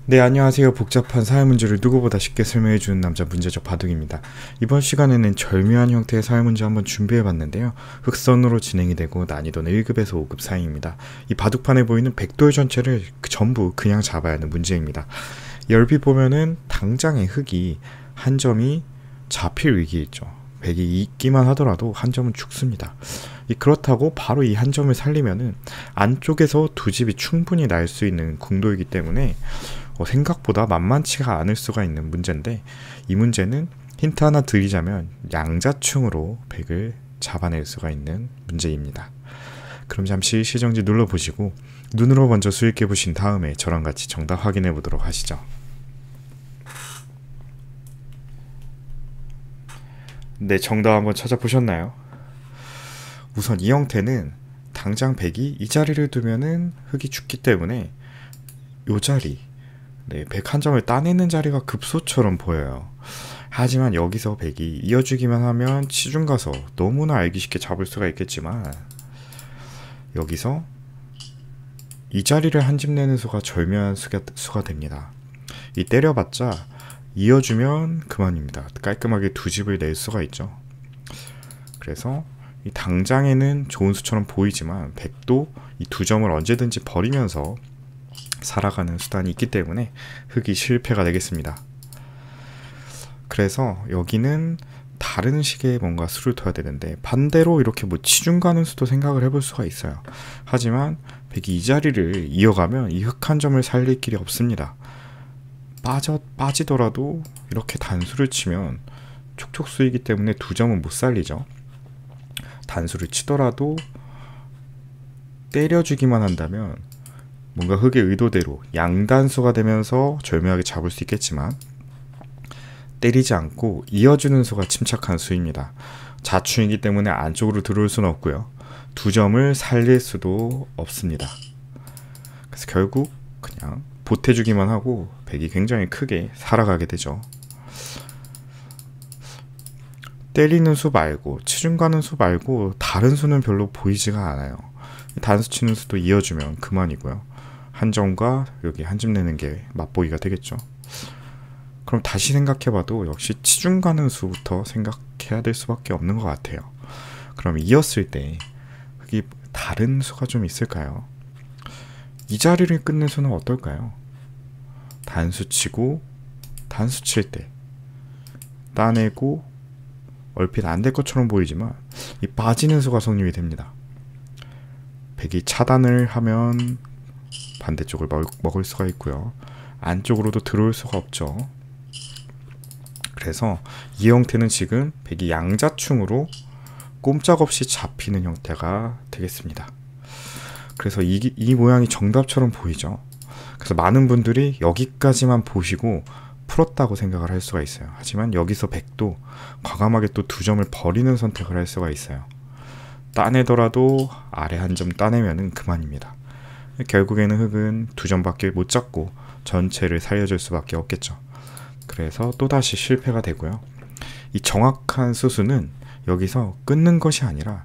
네, 안녕하세요. 복잡한 사회 문제를 누구보다 쉽게 설명해주는 남자 문제적 바둑입니다. 이번 시간에는 절묘한 형태의 사회 문제 한번 준비해봤는데요. 흑선으로 진행이 되고 난이도는 1급에서 5급 사이입니다. 이 바둑판에 보이는 백돌 전체를 전부 그냥 잡아야 하는 문제입니다. 열비 보면은 당장의 흑이 한 점이 잡힐 위기에 있죠. 백이 있기만 하더라도 한 점은 죽습니다. 그렇다고 바로 이 한 점을 살리면은 안쪽에서 두 집이 충분히 날 수 있는 궁도이기 때문에 생각보다 만만치가 않을 수가 있는 문제인데, 이 문제는 힌트 하나 드리자면 양자충으로 백을 잡아낼 수가 있는 문제입니다. 그럼 잠시 시정지 눌러보시고 눈으로 먼저 수익해 보신 다음에 저랑 같이 정답 확인해 보도록 하시죠. 네, 정답 한번 찾아보셨나요? 우선 이 형태는 당장 백이 이 자리를 두면은 흑이 죽기 때문에 이 자리, 백 한 점을 따내는 자리가 급소처럼 보여요. 하지만 여기서 백이 이어주기만 하면 치중 가서 너무나 알기 쉽게 잡을 수가 있겠지만, 여기서 이 자리를 한 집 내는 수가 절묘한 수가 됩니다. 이 때려봤자 이어주면 그만입니다. 깔끔하게 두 집을 낼 수가 있죠. 그래서 이 당장에는 좋은 수처럼 보이지만 백도 이 두 점을 언제든지 버리면서 살아가는 수단이 있기 때문에 흑이 실패가 되겠습니다. 그래서 여기는 다른 식의 뭔가 수를 둬야 되는데, 반대로 이렇게 뭐 치중 가는 수도 생각을 해볼 수가 있어요. 하지만 백이 이 자리를 이어가면 이 흑 한 점을 살릴 길이 없습니다. 빠지더라도 이렇게 단수를 치면 촉촉수이기 때문에 두 점은 못 살리죠. 단수를 치더라도 때려주기만 한다면 뭔가 흑의 의도대로 양단수가 되면서 절묘하게 잡을 수 있겠지만, 때리지 않고 이어주는 수가 침착한 수입니다. 자충이기 때문에 안쪽으로 들어올 수는 없고요. 두 점을 살릴 수도 없습니다. 그래서 결국 그냥 보태주기만 하고 백이 굉장히 크게 살아가게 되죠. 때리는 수 말고 치중 가는 수 말고 다른 수는 별로 보이지가 않아요. 단수 치는 수도 이어주면 그만이고요. 한 점과 여기 한 점 내는 게 맛보기가 되겠죠. 그럼 다시 생각해봐도 역시 치중 가는 수부터 생각해야 될 수밖에 없는 것 같아요. 그럼 이었을 때 흑이 다른 수가 좀 있을까요? 이 자리를 끝낸 수는 어떨까요? 단수 치고 단수 칠 때 따내고 얼핏 안 될 것처럼 보이지만 이 빠지는 수가 성립이 됩니다. 백이 차단을 하면 반대쪽을 먹을 수가 있고요. 안쪽으로도 들어올 수가 없죠. 그래서 이 형태는 지금 백이 양자충으로 꼼짝없이 잡히는 형태가 되겠습니다. 그래서 이 모양이 정답처럼 보이죠. 그래서 많은 분들이 여기까지만 보시고 풀었다고 생각을 할 수가 있어요. 하지만 여기서 백도 과감하게 또 두 점을 버리는 선택을 할 수가 있어요. 따내더라도 아래 한 점 따내면은 그만입니다. 결국에는 흑은 두 점밖에 못 잡고 전체를 살려줄 수밖에 없겠죠. 그래서 또다시 실패가 되고요. 이 정확한 수수는 여기서 끊는 것이 아니라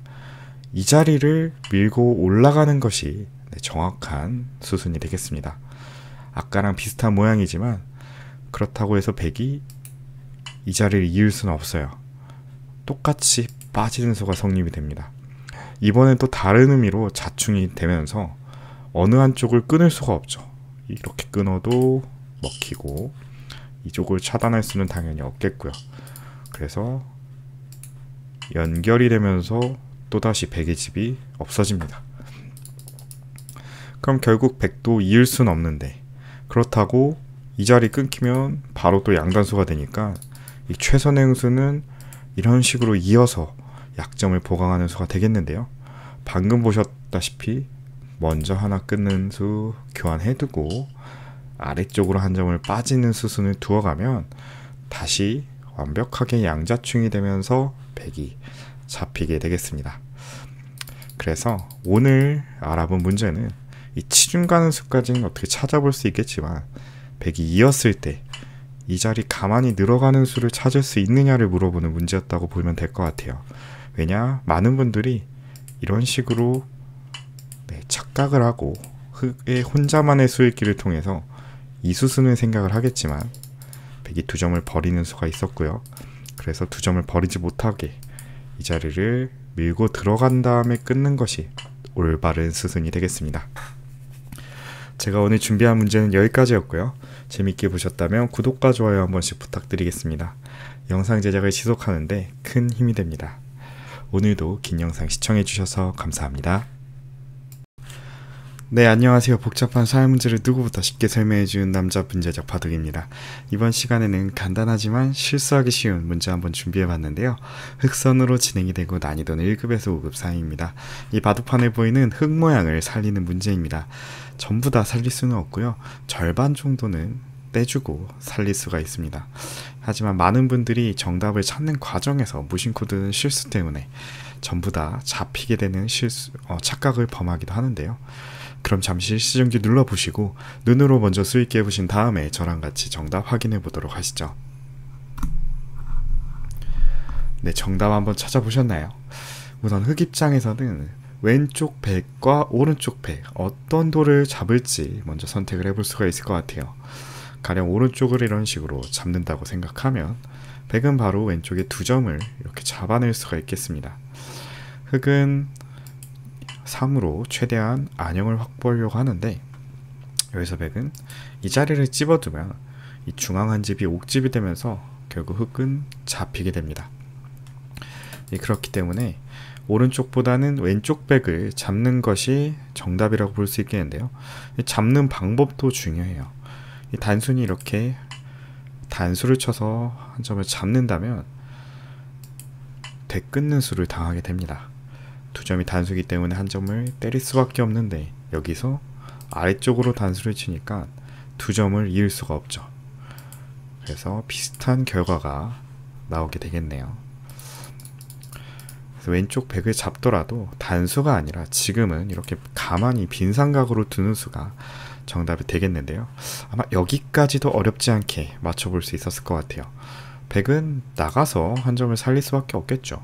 이 자리를 밀고 올라가는 것이 정확한 수순이 되겠습니다. 아까랑 비슷한 모양이지만 그렇다고 해서 백이 이 자리를 이을 수는 없어요. 똑같이 빠지는 수가 성립이 됩니다. 이번엔 또 다른 의미로 자충이 되면서 어느 한쪽을 끊을 수가 없죠. 이렇게 끊어도 먹히고 이쪽을 차단할 수는 당연히 없겠고요. 그래서 연결이 되면서 또다시 백의 집이 없어집니다. 그럼 결국 백도 이을 수는 없는데, 그렇다고 이 자리 끊기면 바로 또 양단수가 되니까 이 최선의 응수는 이런 식으로 이어서 약점을 보강하는 수가 되겠는데요. 방금 보셨다시피 먼저 하나 끊는 수 교환해두고 아래쪽으로 한 점을 빠지는 수순을 두어가면 다시 완벽하게 양자충이 되면서 백이 잡히게 되겠습니다. 그래서 오늘 알아본 문제는 이 치중 가는 수까지는 어떻게 찾아볼 수 있겠지만, 백이 이었을 때 이 자리 가만히 늘어가는 수를 찾을 수 있느냐를 물어보는 문제였다고 보면 될 것 같아요. 왜냐, 많은 분들이 이런 식으로 착각을 하고 흑의 혼자만의 수익기를 통해서 이 수순을 생각을 하겠지만 백이 두 점을 버리는 수가 있었고요. 그래서 두 점을 버리지 못하게 이 자리를 밀고 들어간 다음에 끊는 것이 올바른 수순이 되겠습니다. 제가 오늘 준비한 문제는 여기까지였고요. 재밌게 보셨다면 구독과 좋아요 한 번씩 부탁드리겠습니다. 영상 제작을 지속하는데 큰 힘이 됩니다. 오늘도 긴 영상 시청해주셔서 감사합니다. 네, 안녕하세요. 복잡한 사회 문제를 누구보다 쉽게 설명해주는 남자 문제적 바둑입니다. 이번 시간에는 간단하지만 실수하기 쉬운 문제 한번 준비해봤는데요. 흑선으로 진행이 되고 난이도는 1급에서 5급 사이입니다. 이 바둑판에 보이는 흑 모양을 살리는 문제입니다. 전부 다 살릴 수는 없고요. 절반 정도는 떼주고 살릴 수가 있습니다. 하지만 많은 분들이 정답을 찾는 과정에서 무심코 드는 실수 때문에 전부 다 잡히게 되는 착각을 범하기도 하는데요. 그럼 잠시 시정기 눌러보시고 눈으로 먼저 수익기 해보신 다음에 저랑 같이 정답 확인해 보도록 하시죠. 네, 정답 한번 찾아보셨나요? 우선 흑 입장에서는 왼쪽 백과 오른쪽 백 어떤 돌을 잡을지 먼저 선택을 해볼 수가 있을 것 같아요. 가령 오른쪽을 이런 식으로 잡는다고 생각하면 백은 바로 왼쪽에 두 점을 이렇게 잡아낼 수가 있겠습니다. 흑은 3으로 최대한 안형을 확보하려고 하는데 여기서 백은 이 자리를 찝어두면 이 중앙 한 집이 옥집이 되면서 결국 흑은 잡히게 됩니다. 그렇기 때문에 오른쪽보다는 왼쪽 백을 잡는 것이 정답이라고 볼 수 있겠는데요. 잡는 방법도 중요해요. 단순히 이렇게 단수를 쳐서 한 점을 잡는다면 되끓는 수를 당하게 됩니다. 두 점이 단수이기 때문에 한 점을 때릴 수밖에 없는데 여기서 아래쪽으로 단수를 치니까 두 점을 이을 수가 없죠. 그래서 비슷한 결과가 나오게 되겠네요. 그래서 왼쪽 백을 잡더라도 단수가 아니라 지금은 이렇게 가만히 빈 삼각으로 두는 수가 정답이 되겠는데요. 아마 여기까지도 어렵지 않게 맞춰볼 수 있었을 것 같아요. 백은 나가서 한 점을 살릴 수밖에 없겠죠.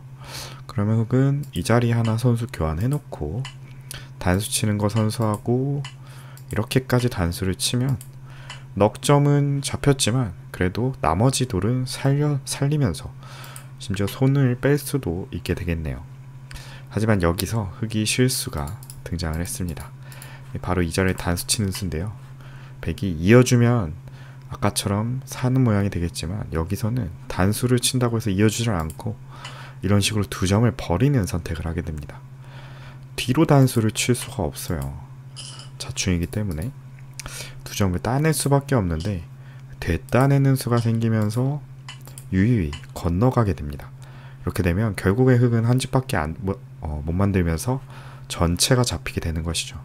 그러면 흑은 이 자리 하나 선수 교환해 놓고 단수 치는 거 선수하고 이렇게까지 단수를 치면 넉점은 잡혔지만 그래도 나머지 돌은 살리면서 심지어 손을 뺄 수도 있게 되겠네요. 하지만 여기서 흑이 실수가 등장을 했습니다. 바로 이 자리에 단수 치는 수인데요. 백이 이어주면 아까처럼 사는 모양이 되겠지만 여기서는 단수를 친다고 해서 이어주질 않고 이런 식으로 두 점을 버리는 선택을 하게 됩니다. 뒤로 단수를 칠 수가 없어요. 자충이기 때문에 두 점을 따낼 수밖에 없는데 되따내는 수가 생기면서 유유히 건너가게 됩니다. 이렇게 되면 결국에 흑은 한 집밖에 못 만들면서 전체가 잡히게 되는 것이죠.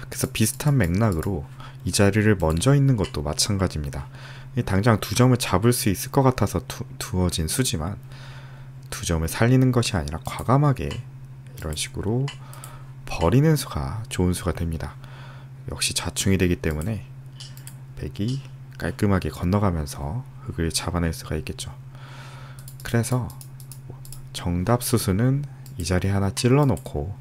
그래서 비슷한 맥락으로 이 자리를 먼저 있는 것도 마찬가지입니다. 당장 두 점을 잡을 수 있을 것 같아서 두어진 수지만 두 점을 살리는 것이 아니라 과감하게 이런 식으로 버리는 수가 좋은 수가 됩니다. 역시 자충이 되기 때문에 백이 깔끔하게 건너가면서 흑을 잡아낼 수가 있겠죠. 그래서 정답 수수는 이 자리 하나 찔러 놓고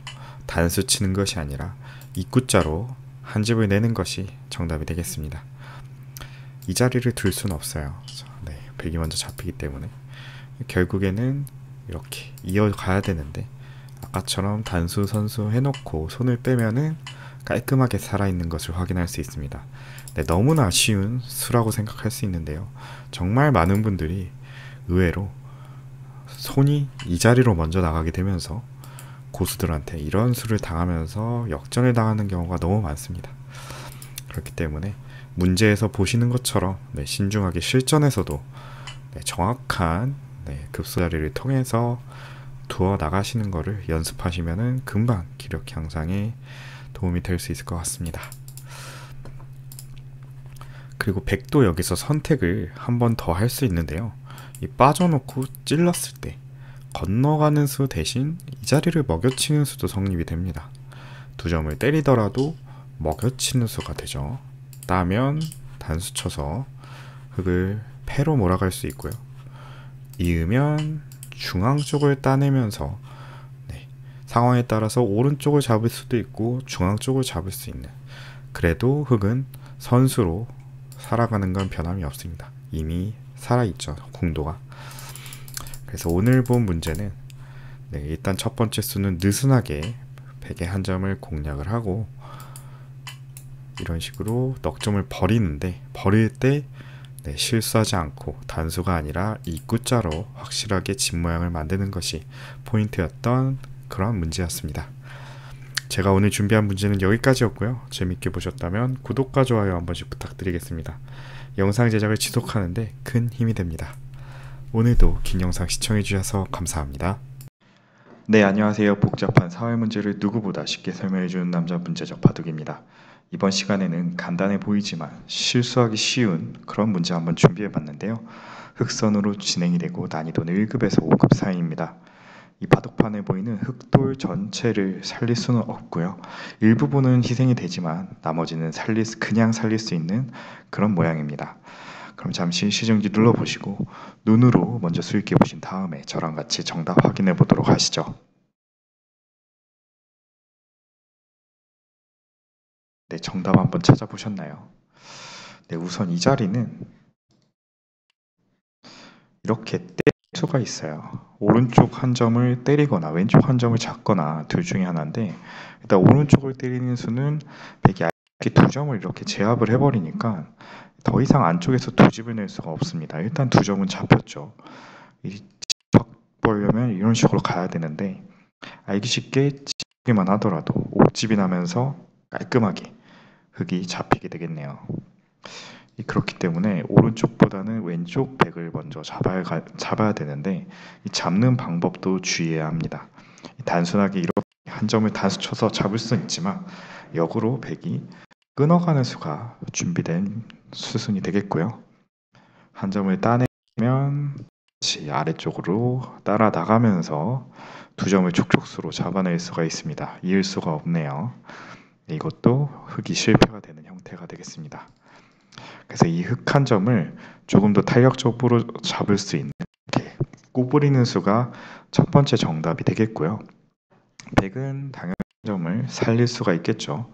단수 치는 것이 아니라 입구자로 한 집을 내는 것이 정답이 되겠습니다. 이 자리를 둘 수는 없어요. 네, 백이 먼저 잡히기 때문에 결국에는 이렇게 이어가야 되는데 아까처럼 단수 선수 해놓고 손을 빼면은 깔끔하게 살아있는 것을 확인할 수 있습니다. 네, 너무나 쉬운 수라고 생각할 수 있는데요. 정말 많은 분들이 의외로 손이 이 자리로 먼저 나가게 되면서 고수들한테 이런 수를 당하면서 역전을 당하는 경우가 너무 많습니다. 그렇기 때문에 문제에서 보시는 것처럼 신중하게 실전에서도 정확한 급수 자리를 통해서 두어 나가시는 것을 연습하시면은 금방 기력 향상에 도움이 될 수 있을 것 같습니다. 그리고 백도 여기서 선택을 한 번 더 할 수 있는데요. 이 빠져놓고 찔렀을 때 건너가는 수 대신 이 자리를 먹여치는 수도 성립이 됩니다. 두 점을 때리더라도 먹여치는 수가 되죠. 따면 단수 쳐서 흑을 패로 몰아갈 수 있고요. 이으면 중앙 쪽을 따내면서 상황에 따라서 오른쪽을 잡을 수도 있고 중앙 쪽을 잡을 수 있는, 그래도 흑은 선수로 살아가는 건 변함이 없습니다. 이미 살아있죠, 공도가. 그래서 오늘 본 문제는 일단 첫 번째 수는 느슨하게 100의 한 점을 공략을 하고 이런 식으로 넉 점을 버리는데, 버릴 때 실수하지 않고 단수가 아니라 입구자로 확실하게 집 모양을 만드는 것이 포인트였던 그런 문제였습니다. 제가 오늘 준비한 문제는 여기까지였고요. 재밌게 보셨다면 구독과 좋아요 한 번씩 부탁드리겠습니다. 영상 제작을 지속하는데 큰 힘이 됩니다. 오늘도 긴 영상 시청해주셔서 감사합니다. 네, 안녕하세요. 복잡한 사회 문제를 누구보다 쉽게 설명해주는 남자 문제적 바둑입니다. 이번 시간에는 간단해 보이지만 실수하기 쉬운 그런 문제 한번 준비해봤는데요. 흑선으로 진행이 되고 난이도는 1급에서 5급 사이입니다. 이 바둑판에 보이는 흑돌 전체를 살릴 수는 없고요. 일부분은 희생이 되지만 나머지는 그냥 살릴 수 있는 그런 모양입니다. 그럼 잠시 시정지 눌러보시고 눈으로 먼저 수익해 보신 다음에 저랑 같이 정답 확인해 보도록 하시죠. 네, 정답 한번 찾아보셨나요? 네, 우선 이 자리는 이렇게 때릴 수가 있어요. 오른쪽 한 점을 때리거나 왼쪽 한 점을 잡거나 둘 중에 하나인데, 일단 오른쪽을 때리는 수는 100이 두 점을 이렇게 제압을 해버리니까 더 이상 안쪽에서 두 집을 낼 수가 없습니다. 일단 두 점은 잡혔죠. 이 보려면 이런 식으로 가야 되는데, 알기 쉽게 집기만 하더라도 옥집이 나면서 깔끔하게 흙이 잡히게 되겠네요. 그렇기 때문에 오른쪽보다는 왼쪽 백을 먼저 잡아야 되는데, 이 잡는 방법도 주의해야 합니다. 단순하게 이렇게 한 점을 단수 쳐서 잡을 수는 있지만 역으로 백이 끊어가는 수가 준비된 수순이 되겠고요. 한 점을 따내면 아래쪽으로 따라 나가면서 두 점을 촉촉수로 잡아낼 수가 있습니다. 이을 수가 없네요. 이것도 흙이 실패가 되는 형태가 되겠습니다. 그래서 이 흙 한 점을 조금 더 탄력적으로 잡을 수 있는 이렇게 꼬부리는 수가 첫 번째 정답이 되겠고요. 백은 당연히 한 점을 살릴 수가 있겠죠.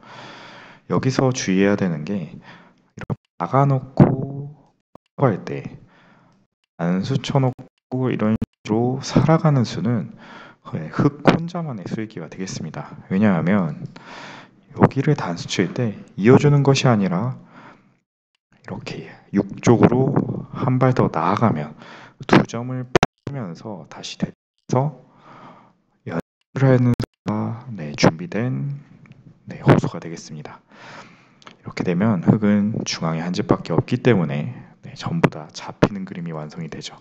여기서 주의해야 되는 게, 이렇게 나가놓고 할 때 안수 쳐놓고 이런 식으로 살아가는 수는 흙 혼자만의 수익기가 되겠습니다. 왜냐하면 여기를 단수 칠 때 이어주는 것이 아니라 이렇게 6쪽으로 한 발 더 나아가면 두 점을 빼면서 다시 돼서 연습을 하는 수가 준비된 호수가 되겠습니다. 이렇게 되면 흙은 중앙에 한 집밖에 없기 때문에 전부 다 잡히는 그림이 완성이 되죠.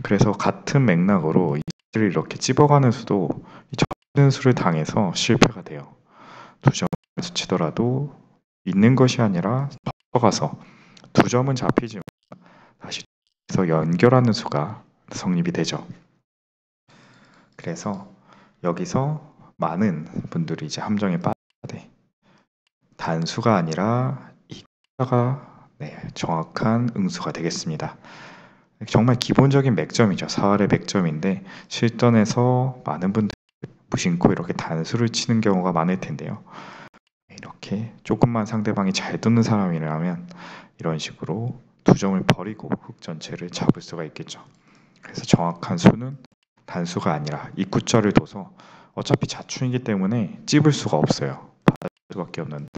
그래서 같은 맥락으로 이 수를 이렇게 찝어가는 수도 이 접는 수를 당해서 실패가 돼요. 두 점을 치더라도 있는 것이 아니라 가서 두 점은 잡히지만 다시 연결하는 수가 성립이 되죠. 그래서 여기서 많은 분들이 이제 함정에 빠져야 단수가 아니라 이가 정확한 응수가 되겠습니다. 정말 기본적인 맥점이죠. 사활의 맥점인데 실전에서 많은 분들이 무심코 이렇게 단수를 치는 경우가 많을 텐데요. 이렇게 조금만 상대방이 잘 듣는 사람이라면 이런 식으로 두 점을 버리고 흙 전체를 잡을 수가 있겠죠. 그래서 정확한 수는 단수가 아니라 입구자를 둬서 어차피 자충이기 때문에 찝을 수가 없어요. 받을 수밖에 없는데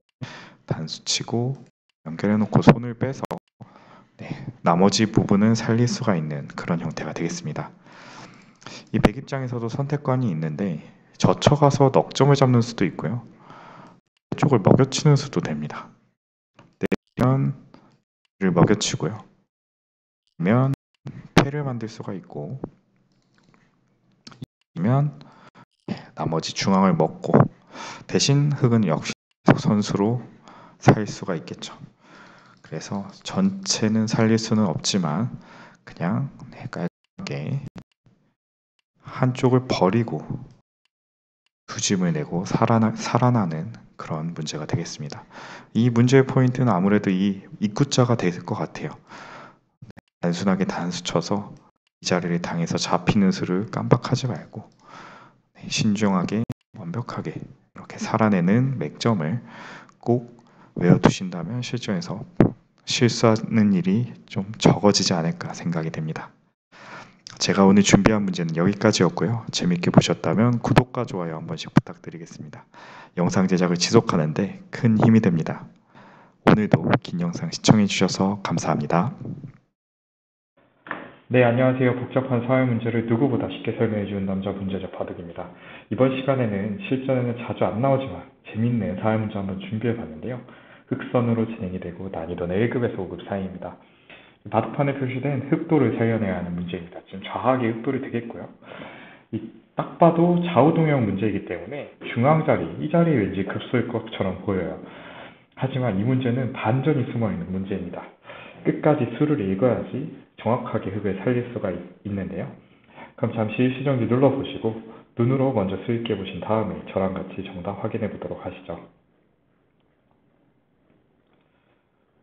단수 치고 연결해 놓고 손을 빼서 나머지 부분은 살릴 수가 있는 그런 형태가 되겠습니다. 이 백 입장에서도 선택관이 있는데 젖혀가서 넉점을 잡는 수도 있고요. 쪽을 먹여치는 수도 됩니다. 내면 를 먹여치고요. 면 패를 만들 수가 있고, 이면 나머지 중앙을 먹고 대신 흙은 역시 선수로 살 수가 있겠죠. 그래서 전체는 살릴 수는 없지만 그냥 깔끔하게 한쪽을 버리고 두 집을 내고 살아나는 그런 문제가 되겠습니다. 이 문제의 포인트는 아무래도 이 입구자가 될 것 같아요. 단순하게 단수 쳐서 이 자리를 당해서 잡히는 수를 깜빡하지 말고 신중하게 완벽하게 이렇게 살아내는 맥점을 꼭 외워두신다면 실전에서 실수하는 일이 좀 적어지지 않을까 생각이 됩니다. 제가 오늘 준비한 문제는 여기까지였고요. 재밌게 보셨다면 구독과 좋아요 한 번씩 부탁드리겠습니다. 영상 제작을 지속하는데 큰 힘이 됩니다. 오늘도 긴 영상 시청해 주셔서 감사합니다. 네, 안녕하세요. 복잡한 사회 문제를 누구보다 쉽게 설명해 주는 남자 문제적 바둑입니다. 이번 시간에는 실전에는 자주 안 나오지만 재밌는 사회 문제 한번 준비해 봤는데요. 흑선으로 진행이 되고 난이도는 1급에서 5급 사이입니다. 바둑판에 표시된 흑도를 살려내야 하는 문제입니다. 지금 좌하게 흑돌이 되겠고요. 딱 봐도 좌우동형 문제이기 때문에 중앙 자리, 이 자리에 왠지 급소일 것처럼 보여요. 하지만 이 문제는 반전이 숨어있는 문제입니다. 끝까지 수를 읽어야지 정확하게 흑을 살릴 수가 있는데요. 그럼 잠시 일시정지 눌러보시고 눈으로 먼저 수 있게 보신 다음에 저랑 같이 정답 확인해 보도록 하시죠.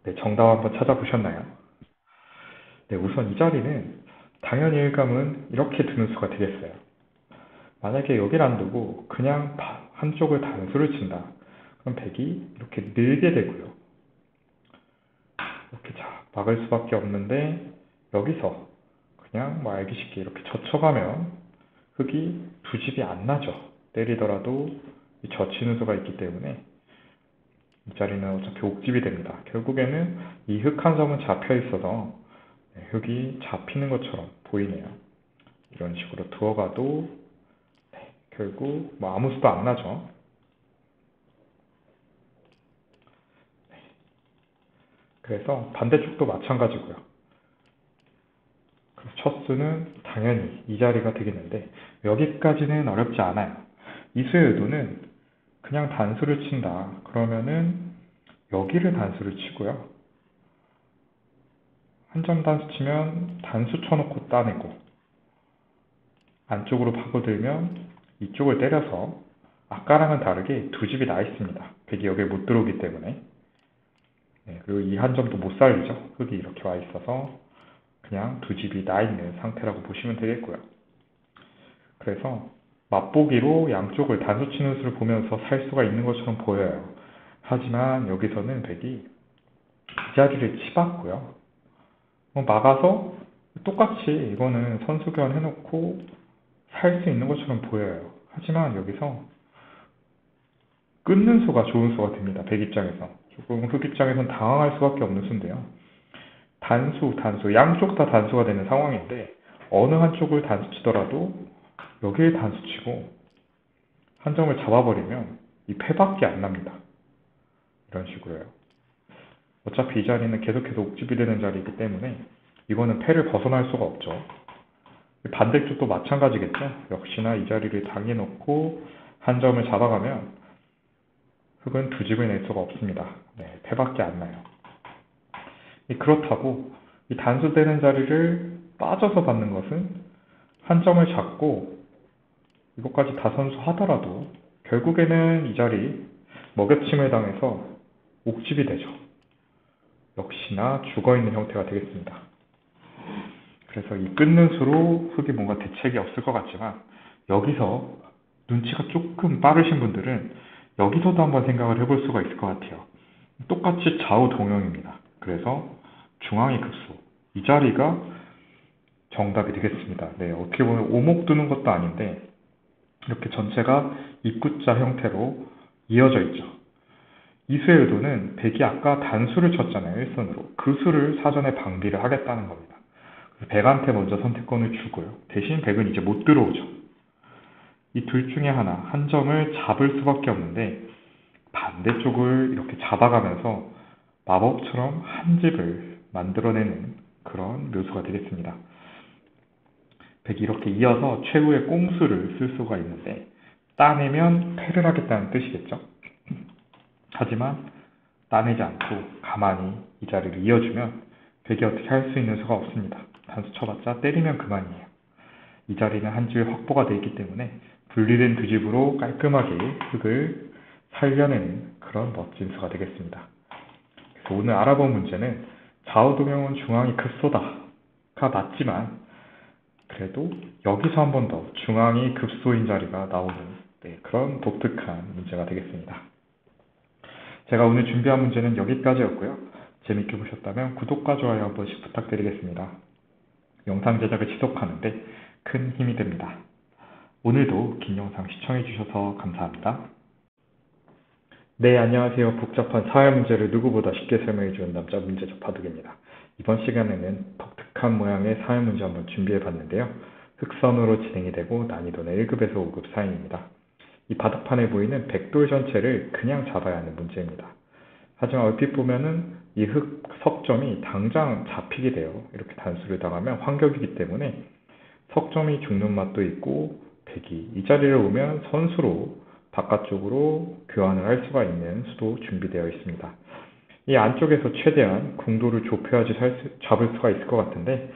네, 정답 한번 찾아보셨나요? 네, 우선 이 자리는 당연히 일감은 이렇게 두는 수가 되겠어요. 만약에 여기를 안 두고 그냥 한쪽을 단수를 친다. 그럼 백이 이렇게 늘게 되고요. 이렇게 막을 수밖에 없는데 여기서 그냥 알기 쉽게 이렇게 젖혀가면 흑이 두 집이 안 나죠. 때리더라도 젖히는 수가 있기 때문에 이 자리는 어차피 옥집이 됩니다. 결국에는 이 흑 한 점은 잡혀 있어서 흑이 잡히는 것처럼 보이네요. 이런 식으로 두어가도 결국 아무 수도 안 나죠. 그래서 반대쪽도 마찬가지고요. 첫 수는 당연히 이 자리가 되겠는데 여기까지는 어렵지 않아요. 이 수의 의도는 그냥 단수를 친다. 그러면은 여기를 단수를 치고요. 한 점 단수 치면 단수 쳐놓고 따내고 안쪽으로 파고들면 이쪽을 때려서 아까랑은 다르게 두 집이 나 있습니다. 백이 여기에 못 들어오기 때문에. 그리고 이 한 점도 못 살리죠. 흑이 이렇게 와 있어서 그냥 두 집이 나 있는 상태라고 보시면 되겠고요. 그래서 맛보기로 양쪽을 단수 치는 수를 보면서 살 수가 있는 것처럼 보여요. 하지만 여기서는 백이 이 자리를 치봤고요. 막아서 똑같이 이거는 선수견 해놓고 살 수 있는 것처럼 보여요. 하지만 여기서 끊는 수가 좋은 수가 됩니다. 백 입장에서. 조금 흑 입장에선 당황할 수밖에 없는 수인데요. 단수, 양쪽 다 단수가 되는 상황인데 어느 한쪽을 단수 치더라도 여기에 단수 치고 한 점을 잡아버리면 이 패밖에 안 납니다. 이런 식으로요. 어차피 이 자리는 계속해서 옥집이 되는 자리이기 때문에 이거는 패를 벗어날 수가 없죠. 반대쪽도 마찬가지겠죠. 역시나 이 자리를 당해놓고 한 점을 잡아가면 흑은 두 집을 낼 수가 없습니다. 패밖에 안 나요. 그렇다고 이 단수되는 자리를 빠져서 받는 것은 한 점을 잡고 이것까지 다 선수하더라도 결국에는 이 자리 먹여침을 당해서 옥집이 되죠. 역시나 죽어있는 형태가 되겠습니다. 그래서 이 끊는 수로 흑이 뭔가 대책이 없을 것 같지만 여기서 눈치가 조금 빠르신 분들은 여기서도 한번 생각을 해볼 수가 있을 것 같아요. 똑같이 좌우 동형입니다. 그래서 중앙이 급소. 이 자리가 정답이 되겠습니다. 어떻게 보면 오목 두는 것도 아닌데 이렇게 전체가 입구자 형태로 이어져 있죠. 이 수의 의도는 백이 아까 단수를 쳤잖아요. 일선으로. 그 수를 사전에 방비를 하겠다는 겁니다. 백한테 먼저 선택권을 주고요. 대신 백은 이제 못 들어오죠. 이 둘 중에 하나, 한 점을 잡을 수밖에 없는데 반대쪽을 이렇게 잡아가면서 마법처럼 한 집을 만들어내는 그런 묘수가 되겠습니다. 백이 이렇게 이어서 최후의 꽁수를 쓸 수가 있는데 따내면 패를 하겠다는 뜻이겠죠. 하지만 따내지 않고 가만히 이 자리를 이어주면 백이 어떻게 할 수 있는 수가 없습니다. 단수 쳐봤자 때리면 그만이에요. 이 자리는 한 집의 확보가 되어 있기 때문에 분리된 두 집으로 깔끔하게 흑을 살려내는 그런 멋진 수가 되겠습니다. 그래서 오늘 알아본 문제는 좌우동형은 중앙이 급소다가 맞지만 그래도 여기서 한 번 더 중앙이 급소인 자리가 나오는 그런 독특한 문제가 되겠습니다. 제가 오늘 준비한 문제는 여기까지였고요. 재밌게 보셨다면 구독과 좋아요 한 번씩 부탁드리겠습니다. 영상 제작을 지속하는데 큰 힘이 됩니다. 오늘도 긴 영상 시청해주셔서 감사합니다. 네, 안녕하세요. 복잡한 사회 문제를 누구보다 쉽게 설명해주는 남자 문제적 바둑입니다. 이번 시간에는 독특한 모양의 사회 문제 한번 준비해봤는데요. 흑선으로 진행이 되고 난이도는 1급에서 5급 사이입니다. 이 바둑판에 보이는 백돌 전체를 그냥 잡아야 하는 문제입니다. 하지만 얼핏 보면은 이 흑 석점이 당장 잡히게 돼요. 이렇게 단수를 당하면 환격이기 때문에 석점이 죽는 맛도 있고 백이 이 자리를 오면 선수로 바깥쪽으로 교환을 할 수가 있는 수도 준비되어 있습니다. 이 안쪽에서 최대한 궁도를 좁혀야지 잡을 수가 있을 것 같은데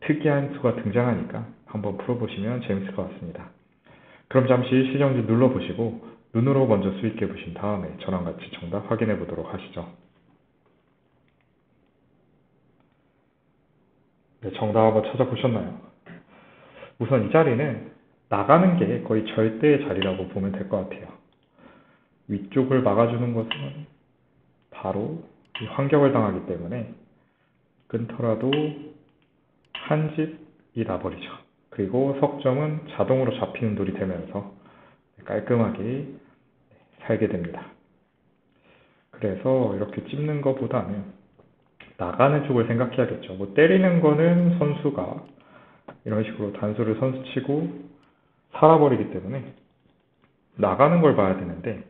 특이한 수가 등장하니까 한번 풀어보시면 재밌을 것 같습니다. 그럼 잠시 시정지 눌러보시고 눈으로 먼저 수익해 보신 다음에 저랑 같이 정답 확인해 보도록 하시죠. 네, 정답 한번 찾아보셨나요? 우선 이 자리는 나가는 게 거의 절대의 자리라고 보면 될 것 같아요. 위쪽을 막아주는 것은 바로 이 환격을 당하기 때문에 끊더라도 한 집이 나버리죠. 그리고 석점은 자동으로 잡히는 돌이 되면서 깔끔하게 살게 됩니다. 그래서 이렇게 찝는 것보다는 나가는 쪽을 생각해야겠죠. 뭐 때리는 거는 선수가 이런 식으로 단수를 선수치고 살아버리기 때문에 나가는 걸 봐야 되는데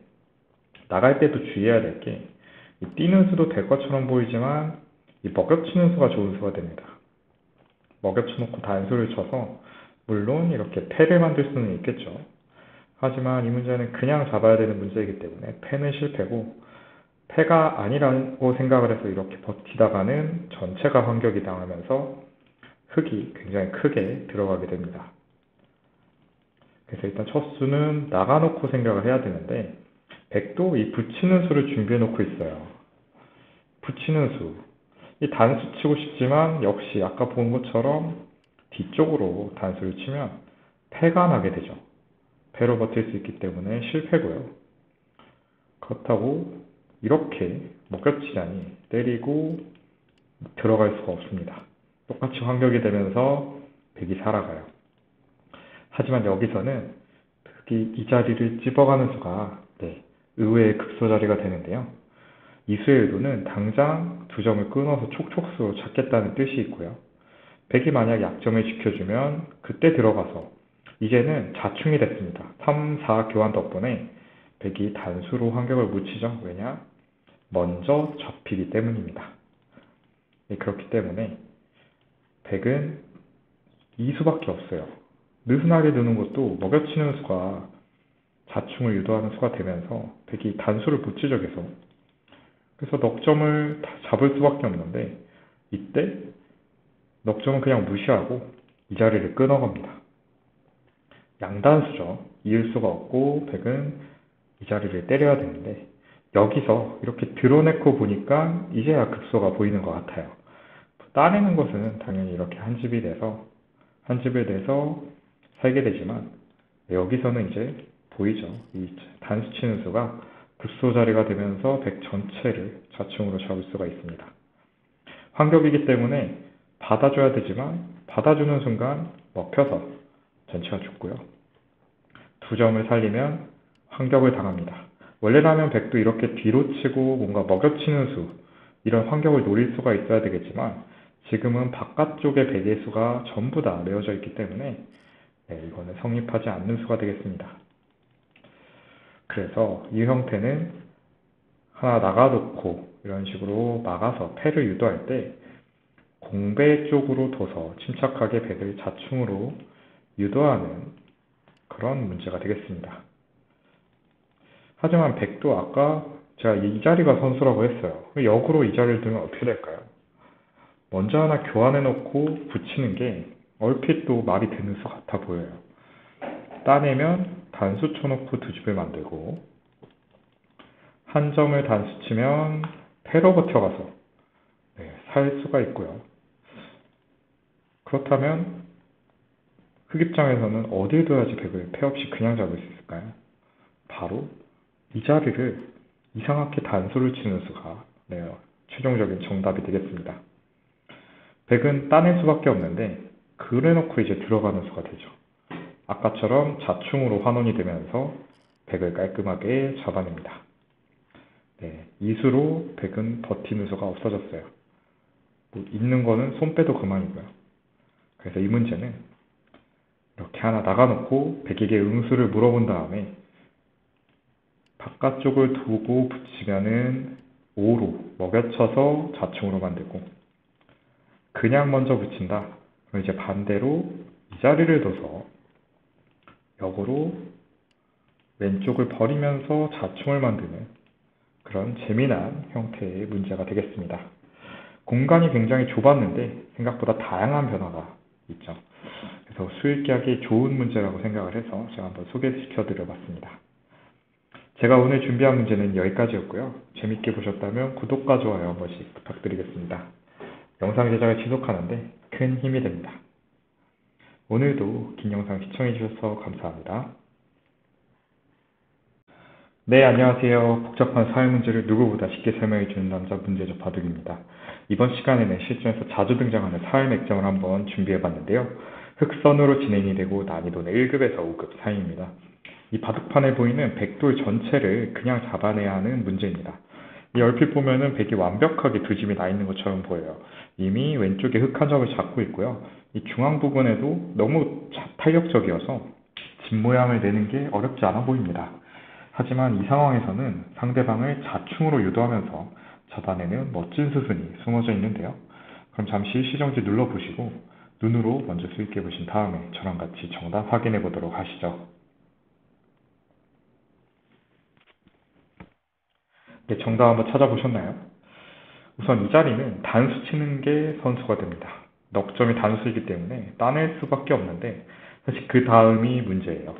나갈 때도 주의해야 될 게 뛰는 수도 될 것처럼 보이지만 이 먹여치는 수가 좋은 수가 됩니다. 먹여쳐놓고 단수를 쳐서 물론 이렇게 패를 만들 수는 있겠죠. 하지만 이 문제는 그냥 잡아야 되는 문제이기 때문에 패는 실패고 패가 아니라고 생각을 해서 이렇게 버티다가는 전체가 환격이 당하면서 흑이 굉장히 크게 들어가게 됩니다. 그래서 일단 첫 수는 나가놓고 생각을 해야 되는데 백도 이 붙이는 수를 준비해 놓고 있어요. 붙이는 수. 이 단수 치고 싶지만 역시 아까 본 것처럼 뒤쪽으로 단수를 치면 패가 나게 되죠. 패로 버틸 수 있기 때문에 실패고요. 그렇다고 이렇게 먹여치자니 때리고 들어갈 수가 없습니다. 똑같이 환격이 되면서 백이 살아가요. 하지만 여기서는 특히 이 자리를 찝어가는 수가 의외의 극소 자리가 되는데요. 이 수의 의도는 당장 두 점을 끊어서 촉촉수로 잡겠다는 뜻이 있고요. 백이 만약 약점을 지켜주면 그때 들어가서 이제는 자충이 됐습니다. 3, 4 교환 덕분에 백이 단수로 환격을 못 치죠. 왜냐? 먼저 잡히기 때문입니다. 그렇기 때문에 백은 이 수밖에 없어요. 느슨하게 두는 것도 먹여치는 수가 자충을 유도하는 수가 되면서 백이 단수를 못 치죠. 그래서 넉점을 잡을 수밖에 없는데 이때 넉점은 그냥 무시하고 이 자리를 끊어갑니다. 양단수죠. 이을 수가 없고 백은 이 자리를 때려야 되는데 여기서 이렇게 드러내고 보니까 이제야 급소가 보이는 것 같아요. 따내는 것은 당연히 이렇게 한 집을 내서 살게 되지만 여기서는 이제 보이죠. 이 단수 치는 수가 급소 자리가 되면서 백 전체를 좌충으로 잡을 수가 있습니다. 환격이기 때문에 받아줘야 되지만 받아주는 순간 먹혀서 전체가 죽고요. 두 점을 살리면 환격을 당합니다. 원래라면 백도 이렇게 뒤로 치고 뭔가 먹여치는 수 이런 환격을 노릴 수가 있어야 되겠지만 지금은 바깥쪽의 백의 수가 전부 다 메어져 있기 때문에 이거는 성립하지 않는 수가 되겠습니다. 그래서 이 형태는 하나 나가놓고 이런 식으로 막아서 패를 유도할 때 공배 쪽으로 둬서 침착하게 백을 자충으로 유도하는 그런 문제가 되겠습니다. 하지만 백도 아까 제가 이 자리가 선수라고 했어요. 역으로 이 자리를 두면 어떻게 될까요? 먼저 하나 교환해놓고 붙이는 게 얼핏 또 말이 되는 수 같아 보여요. 따내면 단수 쳐놓고 두 집을 만들고 한 점을 단수 치면 패로 버텨가서 살 수가 있고요. 그렇다면 흑 입장에서는 어딜 둬야지 백을 패 없이 그냥 잡을 수 있을까요? 바로 이 자리를 이상하게 단수를 치는 수가 최종적인 정답이 되겠습니다. 100은 따낼 수밖에 없는데 그래놓고 이제 들어가는 수가 되죠. 아까처럼 자충으로 환원이 되면서 100을 깔끔하게 잡아냅니다. 이 수로 100은 버티는 수가 없어졌어요. 있는 거는 손 빼도 그만이고요. 그래서 이 문제는 이렇게 하나 나가놓고 100에게 응수를 물어본 다음에 바깥쪽을 두고 붙이면은 5로 먹여쳐서 자충으로 만들고, 그냥 먼저 붙인다. 그럼 이제 반대로 이 자리를 둬서 역으로 왼쪽을 버리면서 자충을 만드는 그런 재미난 형태의 문제가 되겠습니다. 공간이 굉장히 좁았는데 생각보다 다양한 변화가 있죠. 그래서 수익계약이 좋은 문제라고 생각을 해서 제가 한번 소개시켜 드려봤습니다. 제가 오늘 준비한 문제는 여기까지였고요. 재밌게 보셨다면 구독과 좋아요 한 번씩 부탁드리겠습니다. 영상 제작을 지속하는데 큰 힘이 됩니다. 오늘도 긴 영상 시청해주셔서 감사합니다. 네, 안녕하세요. 복잡한 사회 문제를 누구보다 쉽게 설명해주는 남자 문제적 바둑입니다. 이번 시간에는 실전에서 자주 등장하는 사회 맥점을 한번 준비해봤는데요. 흑선으로 진행이 되고 난이도는 1급에서 5급 사이입니다. 이 바둑판에 보이는 백돌 전체를 그냥 잡아내야 하는 문제입니다. 이 얼핏 보면은 백이 완벽하게 두 집이 나 있는 것처럼 보여요. 이미 왼쪽에 흑 한 점을 잡고 있고요. 이 중앙 부분에도 너무 탄력적이어서 집 모양을 내는 게 어렵지 않아 보입니다. 하지만 이 상황에서는 상대방을 자충으로 유도하면서 잡아내는 멋진 수순이 숨어져 있는데요. 그럼 잠시 시정지 눌러보시고 눈으로 먼저 수익해 보신 다음에 저랑 같이 정답 확인해 보도록 하시죠. 네, 정답 한번 찾아보셨나요? 우선 이 자리는 단수 치는 게 선수가 됩니다. 넉점이 단수이기 때문에 따낼 수밖에 없는데 사실 그 다음이 문제예요.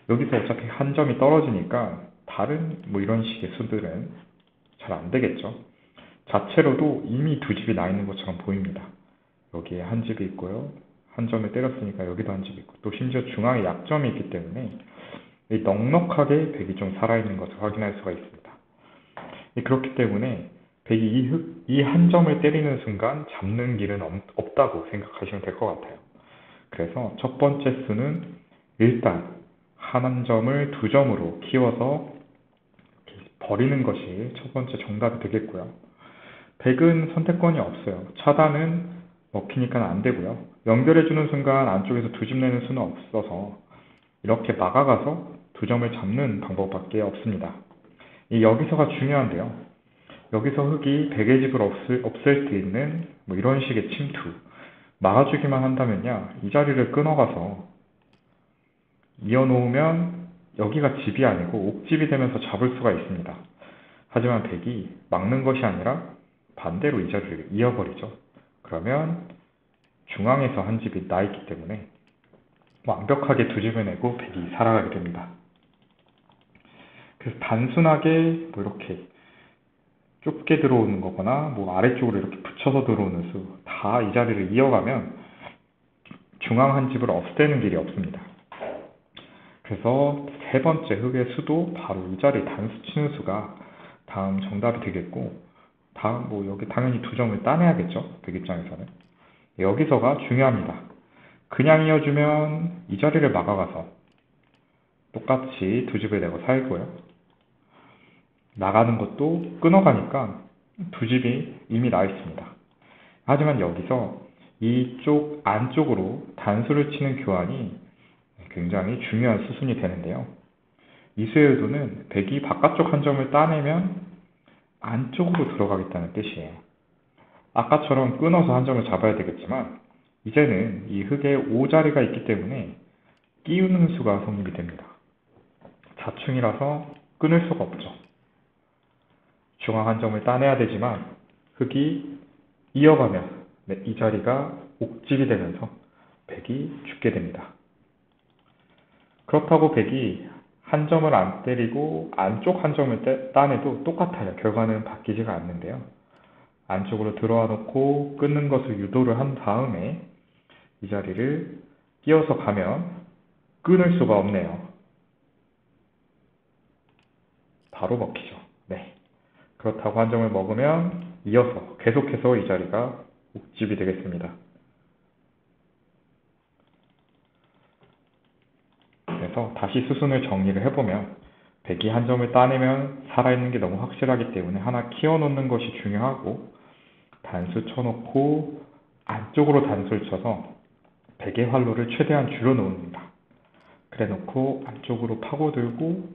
여기서 어차피 한 점이 떨어지니까 다른 이런 식의 수들은 잘 안 되겠죠. 자체로도 이미 두 집이 나 있는 것처럼 보입니다. 여기에 한 집이 있고요. 한 점을 때렸으니까 여기도 한 집이 있고, 또 심지어 중앙에 약점이 있기 때문에 넉넉하게 백이 좀 살아있는 것을 확인할 수가 있습니다. 그렇기 때문에 백이 이 한 점을 때리는 순간 잡는 길은 없다고 생각하시면 될 것 같아요. 그래서 첫 번째 수는 일단 한 점을 두 점으로 키워서 버리는 것이 첫 번째 정답이 되겠고요. 백은 선택권이 없어요. 차단은 먹히니까 안 되고요. 연결해주는 순간 안쪽에서 두 집 내는 수는 없어서 이렇게 막아가서 두 점을 잡는 방법밖에 없습니다. 여기서가 중요한데요. 여기서 흑이 백의 집을 없앨 수 있는 이런 식의 침투, 막아주기만 한다면요, 이 자리를 끊어가서 이어놓으면 여기가 집이 아니고 옥집이 되면서 잡을 수가 있습니다. 하지만 백이 막는 것이 아니라 반대로 이 자리를 이어버리죠. 그러면 중앙에서 한 집이 나 있기 때문에 완벽하게 두 집을 내고 백이 살아가게 됩니다. 그래서 단순하게 이렇게 좁게 들어오는 거거나 아래쪽으로 이렇게 붙여서 들어오는 수, 다 이 자리를 이어가면 중앙 한 집을 없애는 길이 없습니다. 그래서 세 번째 흑의 수도 바로 이 자리 단수 치는 수가 다음 정답이 되겠고, 다음 여기 당연히 두 점을 따내야겠죠. 백 입장에서는. 여기서가 중요합니다. 그냥 이어주면 이 자리를 막아가서 똑같이 두 집을 내고 살고요. 나가는 것도 끊어가니까 두 집이 이미 나 있습니다. 하지만 여기서 이쪽 안쪽으로 단수를 치는 교환이 굉장히 중요한 수순이 되는데요. 이 수의 의도는 백이 바깥쪽 한 점을 따내면 안쪽으로 들어가겠다는 뜻이에요. 아까처럼 끊어서 한 점을 잡아야 되겠지만 이제는 이 흑의 O 자리가 있기 때문에 끼우는 수가 성립이 됩니다. 자충이라서 끊을 수가 없죠. 중앙 한 점을 따내야 되지만 흑이 이어가면 이 자리가 옥집이 되면서 백이 죽게 됩니다. 그렇다고 백이 한 점을 안 때리고 안쪽 한 점을 따내도 똑같아요. 결과는 바뀌지가 않는데요. 안쪽으로 들어와 놓고 끊는 것을 유도를 한 다음에 이 자리를 끼워서 가면 끊을 수가 없네요. 바로 먹히죠. 네. 그렇다고 한 점을 먹으면 이어서 계속해서 이 자리가 옥집이 되겠습니다. 그래서 다시 수순을 정리를 해보면 백이 한 점을 따내면 살아있는 게 너무 확실하기 때문에 하나 키워놓는 것이 중요하고, 단수 쳐놓고 안쪽으로 단수를 쳐서 백의 활로를 최대한 줄여놓습니다. 그래 놓고 안쪽으로 파고들고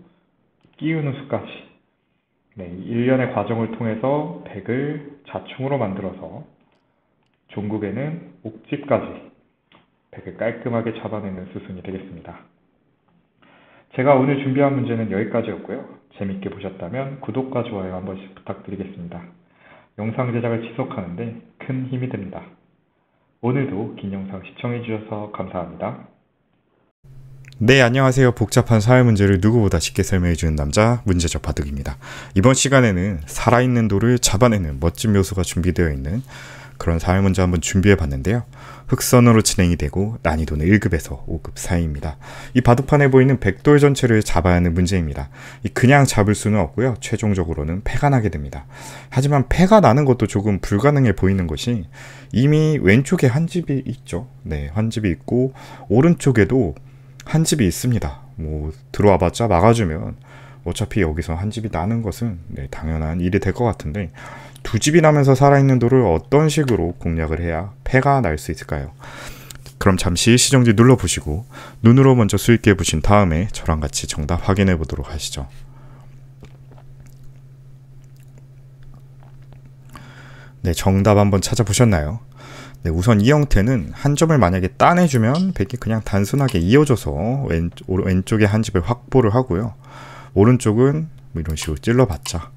끼우는 수까지, 일련의 과정을 통해서 백을 자충으로 만들어서 종국에는 옥집까지 백을 깔끔하게 잡아내는 수순이 되겠습니다. 제가 오늘 준비한 문제는 여기까지였고요. 재밌게 보셨다면 구독과 좋아요 한 번씩 부탁드리겠습니다. 영상 제작을 지속하는데 큰 힘이 됩니다. 오늘도 긴 영상 시청해주셔서 감사합니다. 네, 안녕하세요. 복잡한 사회 문제를 누구보다 쉽게 설명해주는 남자, 문제적 바둑입니다. 이번 시간에는 살아있는 돌을 잡아내는 멋진 묘수가 준비되어 있는 그런 사회 문제 한번 준비해봤는데요. 흑선으로 진행이 되고 난이도는 1급에서 5급 사이입니다. 이 바둑판에 보이는 백돌 전체를 잡아야 하는 문제입니다. 그냥 잡을 수는 없고요. 최종적으로는 패가 나게 됩니다. 하지만 패가 나는 것도 조금 불가능해 보이는 것이, 이미 왼쪽에 한 집이 있죠. 네, 한 집이 있고 오른쪽에도 한 집이 있습니다. 들어와봤자 막아주면 어차피 여기서 한 집이 나는 것은 당연한 일이 될 것 같은데, 두 집이 나면서 살아있는 돌을 어떤 식으로 공략을 해야 패가 날 수 있을까요? 그럼 잠시 시정지 눌러보시고 눈으로 먼저 수익해 보신 다음에 저랑 같이 정답 확인해 보도록 하시죠. 네, 정답 한번 찾아보셨나요? 네, 우선 이 형태는 한 점을 만약에 따내주면 백이 그냥 단순하게 이어져서 왼쪽에 한 집을 확보를 하고요. 오른쪽은 이런 식으로 찔러봤자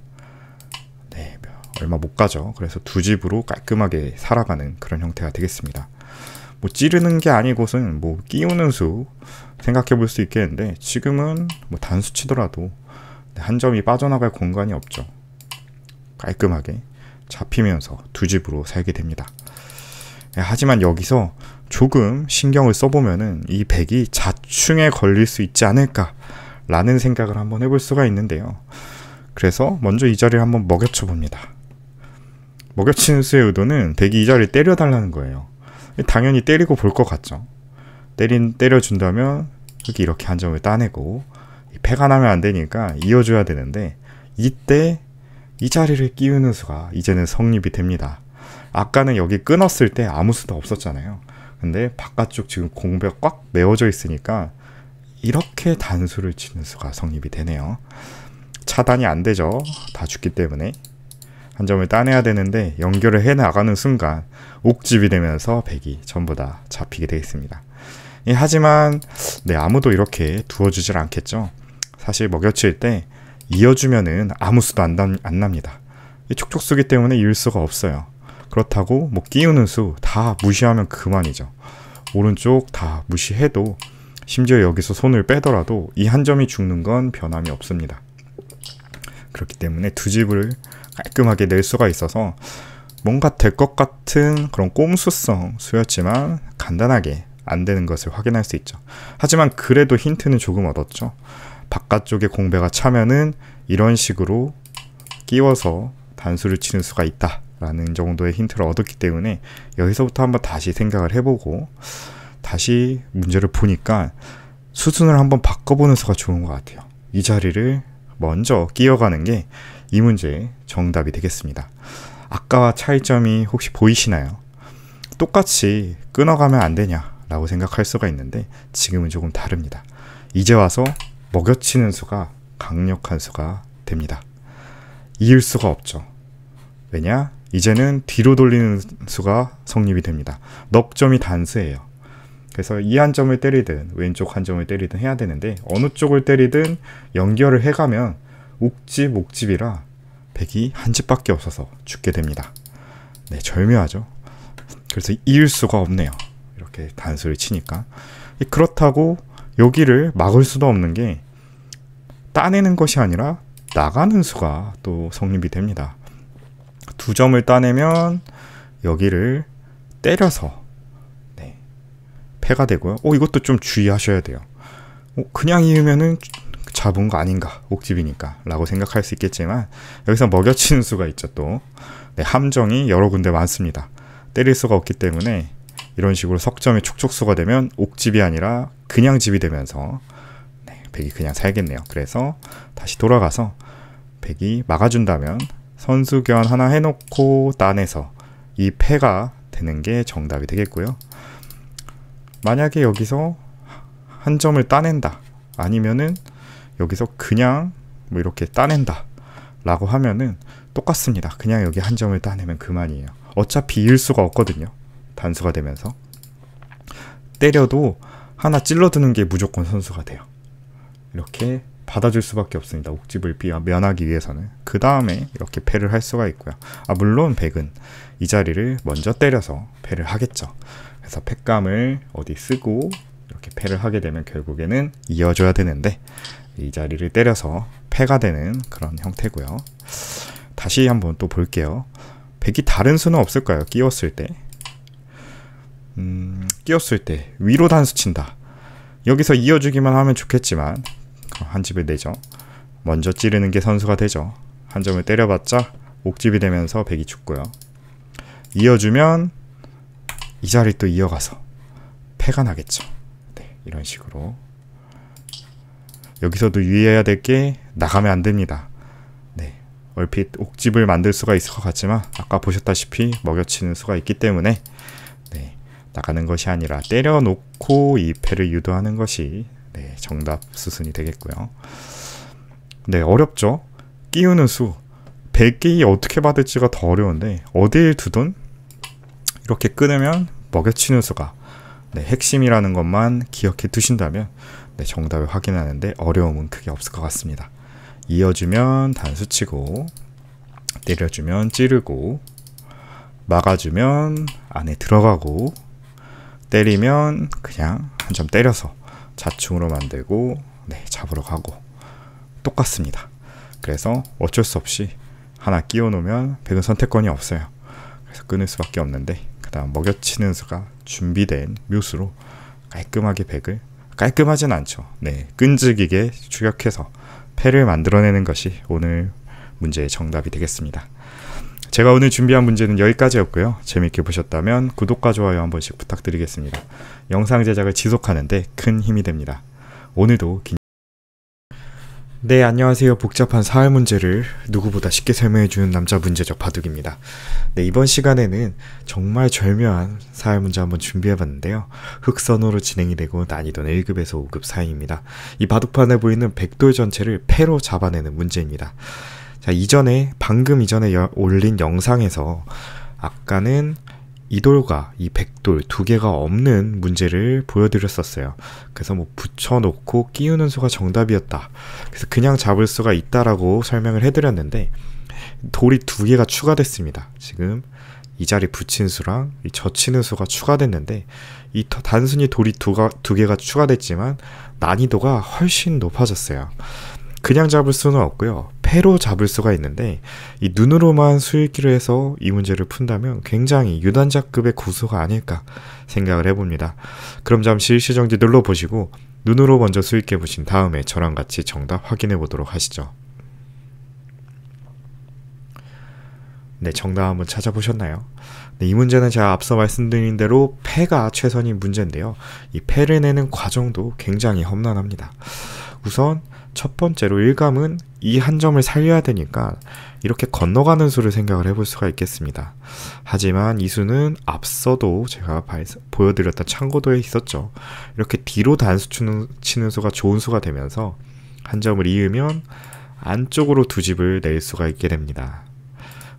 얼마 못 가죠. 그래서 두 집으로 깔끔하게 살아가는 그런 형태가 되겠습니다. 찌르는 게 아니고선 끼우는 수 생각해 볼 수 있겠는데, 지금은 단수 치더라도 한 점이 빠져나갈 공간이 없죠. 깔끔하게 잡히면서 두 집으로 살게 됩니다. 하지만 여기서 조금 신경을 써보면은 이 백이 자충에 걸릴 수 있지 않을까 라는 생각을 한번 해볼 수가 있는데요. 그래서 먼저 이 자리를 한번 먹여쳐 봅니다. 먹여치는 수의 의도는 백이 이 자리를 때려달라는 거예요. 당연히 때리고 볼 것 같죠. 때려준다면 여기 이렇게 한 점을 따내고, 패가 나면 안 되니까 이어줘야 되는데, 이때 이 자리를 끼우는 수가 이제는 성립이 됩니다. 아까는 여기 끊었을 때 아무 수도 없었잖아요. 근데 바깥쪽 지금 공백 꽉 메워져 있으니까 이렇게 단수를 치는 수가 성립이 되네요. 차단이 안 되죠. 다 죽기 때문에. 한 점을 따내야 되는데 연결을 해 나가는 순간 옥집이 되면서 백이 전부 다 잡히게 되겠습니다. 하지만 아무도 이렇게 두어주질 않겠죠. 사실 먹여칠 때 이어주면은 아무 수도 안 납니다. 촉촉수기 때문에 이을 수가 없어요. 그렇다고 끼우는 수 다 무시하면 그만이죠. 오른쪽 다 무시해도, 심지어 여기서 손을 빼더라도 이 한 점이 죽는 건 변함이 없습니다. 그렇기 때문에 두 집을 깔끔하게 낼 수가 있어서 뭔가 될 것 같은 그런 꼼수성 수였지만 간단하게 안 되는 것을 확인할 수 있죠. 하지만 그래도 힌트는 조금 얻었죠. 바깥쪽에 공배가 차면은 이런 식으로 끼워서 단수를 치는 수가 있다 라는 정도의 힌트를 얻었기 때문에, 여기서부터 한번 다시 생각을 해보고 다시 문제를 보니까 수순을 한번 바꿔보는 수가 좋은 것 같아요. 이 자리를 먼저 끼워가는 게 이 문제의 정답이 되겠습니다. 아까와 차이점이 혹시 보이시나요? 똑같이 끊어가면 안 되냐 라고 생각할 수가 있는데, 지금은 조금 다릅니다. 이제 와서 먹여치는 수가 강력한 수가 됩니다. 이을 수가 없죠. 왜냐? 이제는 뒤로 돌리는 수가 성립이 됩니다. 넉 점이 단수예요. 그래서 이 한 점을 때리든 왼쪽 한 점을 때리든 해야 되는데, 어느 쪽을 때리든 연결을 해가면 옥집이라 백이 한 집밖에 없어서 죽게 됩니다. 네, 절묘하죠. 그래서 이을 수가 없네요. 이렇게 단수를 치니까. 그렇다고 여기를 막을 수도 없는 게, 따내는 것이 아니라 나가는 수가 또 성립이 됩니다. 두 점을 따내면 여기를 때려서 패가 되고요. 이것도 좀 주의하셔야 돼요. 그냥 이으면은 잡은 거 아닌가, 옥집이니까 라고 생각할 수 있겠지만 여기서 먹여치는 수가 있죠. 또 네, 함정이 여러 군데 많습니다. 때릴 수가 없기 때문에 이런 식으로 석점이 촉촉수가 되면 옥집이 아니라 그냥 집이 되면서 네, 백이 그냥 살겠네요. 그래서 다시 돌아가서 백이 막아준다면 선수견 하나 해놓고 따내서 이 패가 되는 게 정답이 되겠고요. 만약에 여기서 한 점을 따낸다, 아니면은 여기서 그냥 뭐 이렇게 따낸다 라고 하면은 똑같습니다. 그냥 여기 한 점을 따내면 그만이에요. 어차피 이을 수가 없거든요. 단수가 되면서 때려도 하나 찔러드는 게 무조건 선수가 돼요. 이렇게 받아줄 수밖에 없습니다. 옥집을 면하기 위해서는. 그 다음에 이렇게 패를 할 수가 있고요. 물론 백은 이 자리를 먼저 때려서 패를 하겠죠. 그래서 패감을 어디 쓰고 이렇게 패를 하게 되면 결국에는 이어줘야 되는데 이 자리를 때려서 패가 되는 그런 형태고요. 다시 한번 또 볼게요. 백이 다른 수는 없을까요? 끼웠을 때 끼웠을 때 위로 단수 친다. 여기서 이어주기만 하면 좋겠지만 한 집을 내죠. 먼저 찌르는 게 선수가 되죠. 한 점을 때려봤자 옥집이 되면서 백이 죽고요. 이어주면 이 자리 또 이어가서 패가 나겠죠. 네, 이런 식으로 여기서도 유의해야 될 게 나가면 안 됩니다. 네, 얼핏 옥집을 만들 수가 있을 것 같지만 아까 보셨다시피 먹여치는 수가 있기 때문에 네, 나가는 것이 아니라 때려놓고 이 패를 유도하는 것이 네, 정답 수순이 되겠고요. 네, 어렵죠? 끼우는 수 100개 어떻게 받을지가 더 어려운데 어디에 두든 이렇게 끊으면 먹여치는 수가 네, 핵심이라는 것만 기억해 두신다면 네, 정답을 확인하는데 어려움은 크게 없을 것 같습니다. 이어주면 단수 치고 때려주면 찌르고 막아주면 안에 들어가고 때리면 그냥 한 점 때려서 자충으로 만들고 네, 잡으러 가고 똑같습니다. 그래서 어쩔 수 없이 하나 끼워 놓으면 백은 선택권이 없어요. 그래서 끊을 수밖에 없는데 그 다음 먹여치는 수가 준비된 묘수로 깔끔하게 백을 깔끔하진 않죠. 네, 끈질기게 추격해서 패를 만들어내는 것이 오늘 문제의 정답이 되겠습니다. 제가 오늘 준비한 문제는 여기까지였고요. 재밌게 보셨다면 구독과 좋아요 한 번씩 부탁드리겠습니다. 영상 제작을 지속하는 데 큰 힘이 됩니다. 오늘도 네, 안녕하세요. 복잡한 사회 문제를 누구보다 쉽게 설명해주는 남자 문제적 바둑입니다. 네, 이번 시간에는 정말 절묘한 사회 문제 한번 준비해봤는데요. 흑선호로 진행이 되고 난이도는 1급에서 5급 사이입니다. 이 바둑판에 보이는 백돌 전체를 패로 잡아내는 문제입니다. 자, 방금 이전에 올린 영상에서 아까는 이 돌과 이 백돌 두 개가 없는 문제를 보여드렸었어요. 그래서 뭐 붙여놓고 끼우는 수가 정답이었다. 그래서 그냥 잡을 수가 있다라고 설명을 해드렸는데 돌이 두 개가 추가됐습니다. 지금 이 자리 붙인 수랑 이 젖히는 수가 추가됐는데 이 단순히 돌이 두 개가 추가됐지만 난이도가 훨씬 높아졌어요. 그냥 잡을 수는 없고요. 패로 잡을 수가 있는데 이 눈으로만 수읽기로 해서 이 문제를 푼다면 굉장히 유단자급의 고수가 아닐까 생각을 해봅니다. 그럼 잠시 일시정지 눌러보시고 눈으로 먼저 수익해 보신 다음에 저랑 같이 정답 확인해 보도록 하시죠. 네, 정답 한번 찾아보셨나요? 네, 이 문제는 제가 앞서 말씀드린 대로 패가 최선인 문제인데요. 이 패를 내는 과정도 굉장히 험난합니다. 우선 첫 번째로 일감은 이 한 점을 살려야 되니까 이렇게 건너가는 수를 생각을 해볼 수가 있겠습니다. 하지만 이 수는 앞서도 제가 보여드렸던 참고도에 있었죠. 이렇게 뒤로 단수 치는 수가 좋은 수가 되면서 한 점을 이으면 안쪽으로 두 집을 낼 수가 있게 됩니다.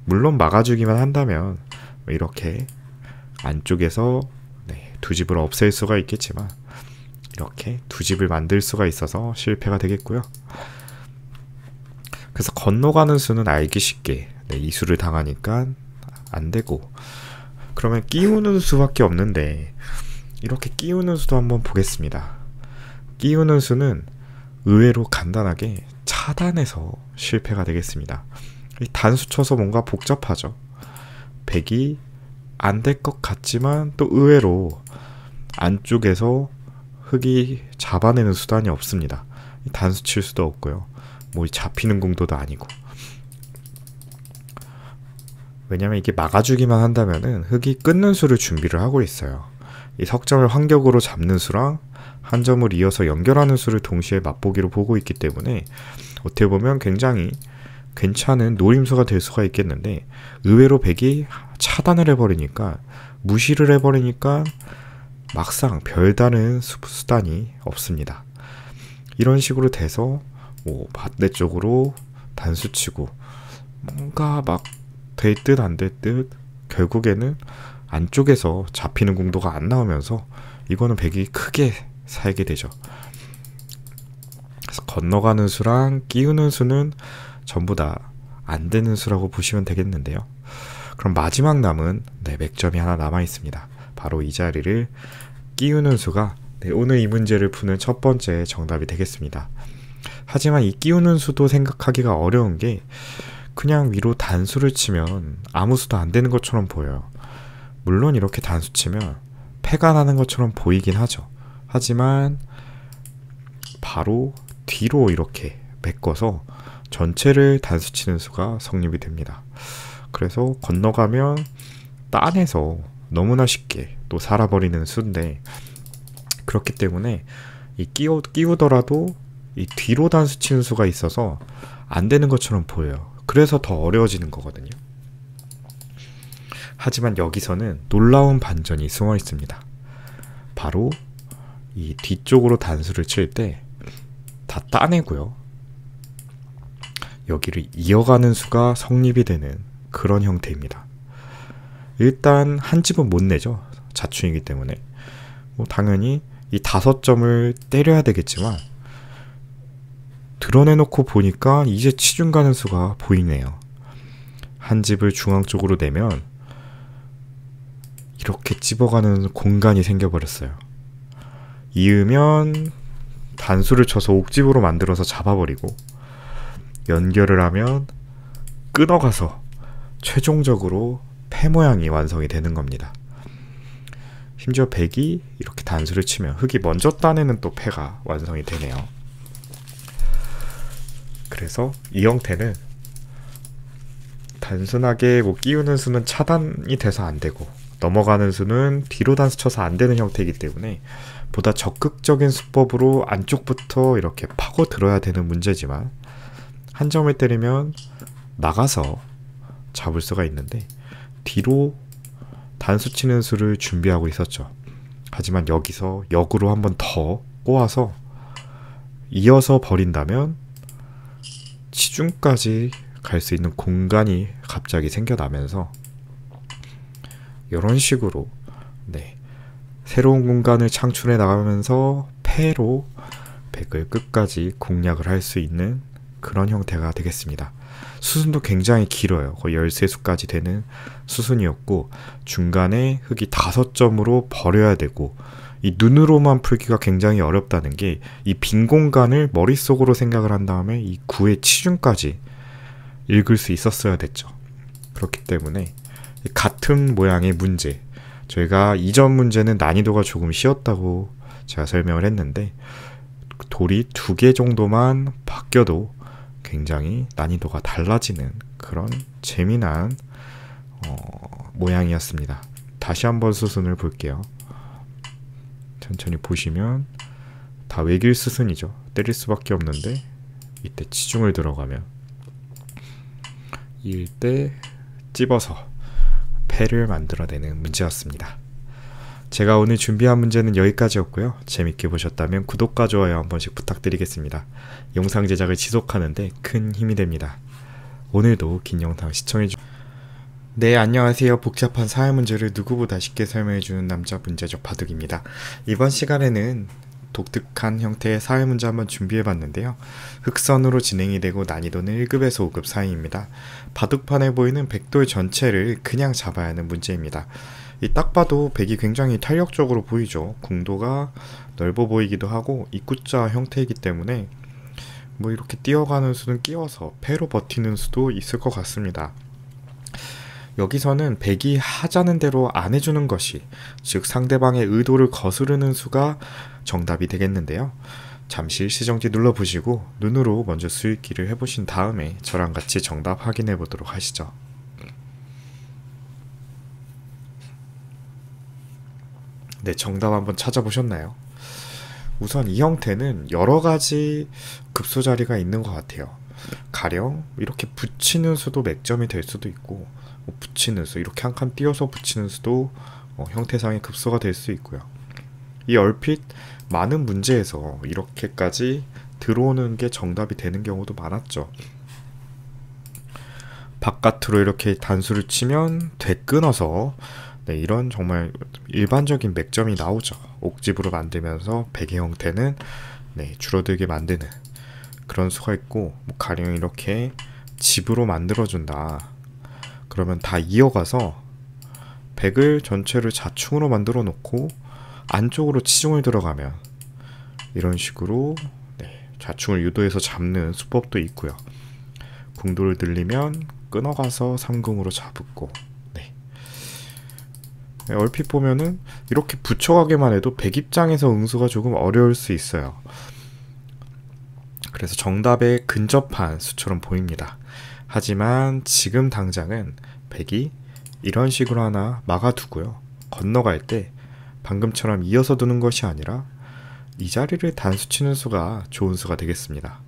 물론 막아주기만 한다면 이렇게 안쪽에서 두 집을 없앨 수가 있겠지만 이렇게 두 집을 만들 수가 있어서 실패가 되겠고요. 그래서 건너가는 수는 알기 쉽게 이 수를 당하니까 안 되고, 그러면 끼우는 수밖에 없는데 이렇게 끼우는 수도 한번 보겠습니다. 끼우는 수는 의외로 간단하게 차단해서 실패가 되겠습니다. 이 단수 쳐서 뭔가 복잡하죠. 백이 안 될 것 같지만 또 의외로 안쪽에서 흑이 잡아내는 수단이 없습니다. 단수 칠 수도 없고요. 뭐 잡히는 공도도 아니고. 왜냐면 이게 막아주기만 한다면은 흑이 끊는 수를 준비를 하고 있어요. 이 석점을 환격으로 잡는 수랑 한 점을 이어서 연결하는 수를 동시에 맛보기로 보고 있기 때문에 어떻게 보면 굉장히 괜찮은 노림수가 될 수가 있겠는데, 의외로 백이 차단을 해버리니까, 무시를 해버리니까 막상 별다른 수단이 없습니다. 이런 식으로 돼서 뭐 반대쪽으로 단수치고 뭔가 막 될 듯 안 될 듯 결국에는 안쪽에서 잡히는 공도가 안 나오면서 이거는 백이 크게 살게 되죠. 그래서 건너가는 수랑 끼우는 수는 전부 다 안 되는 수라고 보시면 되겠는데요. 그럼 마지막 남은 맥점이 하나 남아 있습니다. 바로 이 자리를 끼우는 수가 오늘 이 문제를 푸는 첫 번째 정답이 되겠습니다. 하지만 이 끼우는 수도 생각하기가 어려운 게, 그냥 위로 단수를 치면 아무 수도 안 되는 것처럼 보여요. 물론 이렇게 단수 치면 패가 나는 것처럼 보이긴 하죠. 하지만 바로 뒤로 이렇게 메꿔서 전체를 단수 치는 수가 성립이 됩니다. 그래서 건너가면 딴에서 너무나 쉽게 또 살아버리는 수인데, 그렇기 때문에 이 끼우더라도 이 뒤로 단수 치는 수가 있어서 안 되는 것처럼 보여요. 그래서 더 어려워지는 거거든요. 하지만 여기서는 놀라운 반전이 숨어 있습니다. 바로 이 뒤쪽으로 단수를 칠 때 다 따내고요. 여기를 이어가는 수가 성립이 되는 그런 형태입니다. 일단 한 집은 못 내죠. 자충이기 때문에. 뭐 당연히 이 5점을 때려야 되겠지만, 드러내놓고 보니까 이제 치중 가는 수가 보이네요. 한 집을 중앙 쪽으로 내면 이렇게 집어가는 공간이 생겨버렸어요. 이으면 단수를 쳐서 옥집으로 만들어서 잡아버리고, 연결을 하면 끊어가서 최종적으로 패 모양이 완성이 되는 겁니다. 심지어 백이 이렇게 단수를 치면 흑이 먼저 따내는 또 패가 완성이 되네요. 그래서 이 형태는 단순하게 뭐 끼우는 수는 차단이 돼서 안 되고, 넘어가는 수는 뒤로 단수 쳐서 안 되는 형태이기 때문에 보다 적극적인 수법으로 안쪽부터 이렇게 파고 들어야 되는 문제지만, 한 점을 때리면 나가서 잡을 수가 있는데 뒤로 단수 치는 수를 준비하고 있었죠. 하지만 여기서 역으로 한 번 더 꼬아서 이어서 버린다면 치중까지 갈 수 있는 공간이 갑자기 생겨나면서, 이런 식으로 새로운 공간을 창출해 나가면서 패로 백을 끝까지 공략을 할 수 있는 그런 형태가 되겠습니다. 수순도 굉장히 길어요. 거의 13수까지 되는 수순이었고, 중간에 흑이 5점으로 버려야 되고, 이 눈으로만 풀기가 굉장히 어렵다는 게, 이 빈 공간을 머릿속으로 생각을 한 다음에 이 구의 치중까지 읽을 수 있었어야 됐죠. 그렇기 때문에 같은 모양의 문제, 저희가 이전 문제는 난이도가 조금 쉬웠다고 제가 설명을 했는데, 돌이 2개 정도만 바뀌어도 굉장히 난이도가 달라지는 그런 재미난 모양이었습니다. 다시 한번 수순을 볼게요. 천천히 보시면 다 외길 수순이죠. 때릴 수밖에 없는데, 이때 치중을 들어가면 이때 찝어서 패를 만들어내는 문제였습니다. 제가 오늘 준비한 문제는 여기까지였고요. 재밌게 보셨다면 구독과 좋아요 한 번씩 부탁드리겠습니다. 영상 제작을 지속하는데 큰 힘이 됩니다. 오늘도 긴 영상 시청해주세요. 네, 안녕하세요. 복잡한 사회 문제를 누구보다 쉽게 설명해주는 남자 문제적 바둑입니다. 이번 시간에는 독특한 형태의 사회 문제 한번 준비해봤는데요. 흑선으로 진행이 되고 난이도는 1급에서 5급 사이입니다. 바둑판에 보이는 백돌 전체를 그냥 잡아야 하는 문제입니다. 이 딱 봐도 백이 굉장히 탄력적으로 보이죠. 궁도가 넓어 보이기도 하고 입구자 형태이기 때문에 뭐 이렇게 뛰어가는 수는 끼워서 패로 버티는 수도 있을 것 같습니다. 여기서는 백이 하자는 대로 안 해주는 것이, 즉 상대방의 의도를 거스르는 수가 정답이 되겠는데요. 잠시 일시정지 눌러보시고 눈으로 먼저 수익기를 해보신 다음에 저랑 같이 정답 확인해 보도록 하시죠. 네, 정답 한번 찾아보셨나요? 우선 이 형태는 여러 가지 급소 자리가 있는 것 같아요. 가령 이렇게 붙이는 수도 맥점이 될 수도 있고, 붙이는 수, 이렇게 한 칸 띄어서 붙이는 수도 형태상의 급소가 될 수 있고요. 이 얼핏 많은 문제에서 이렇게까지 들어오는 게 정답이 되는 경우도 많았죠. 바깥으로 이렇게 단수를 치면 되끊어서 네, 이런 정말 일반적인 맥점이 나오죠. 옥집으로 만들면서 베개 형태는 네, 줄어들게 만드는 그런 수가 있고, 가령 이렇게 집으로 만들어준다. 그러면 다 이어가서 백을 전체를 자충으로 만들어 놓고 안쪽으로 치중을 들어가면 이런 식으로 네, 좌충을 유도해서 잡는 수법도 있고요. 궁도를 늘리면 끊어가서 삼궁으로 잡고, 네. 얼핏 보면은 이렇게 붙여가기만 해도 백 입장에서 응수가 조금 어려울 수 있어요. 그래서 정답에 근접한 수처럼 보입니다. 하지만 지금 당장은 백이 이런 식으로 하나 막아두고요. 건너갈 때 방금처럼 이어서 두는 것이 아니라 이 자리를 단수 치는 수가 좋은 수가 되겠습니다.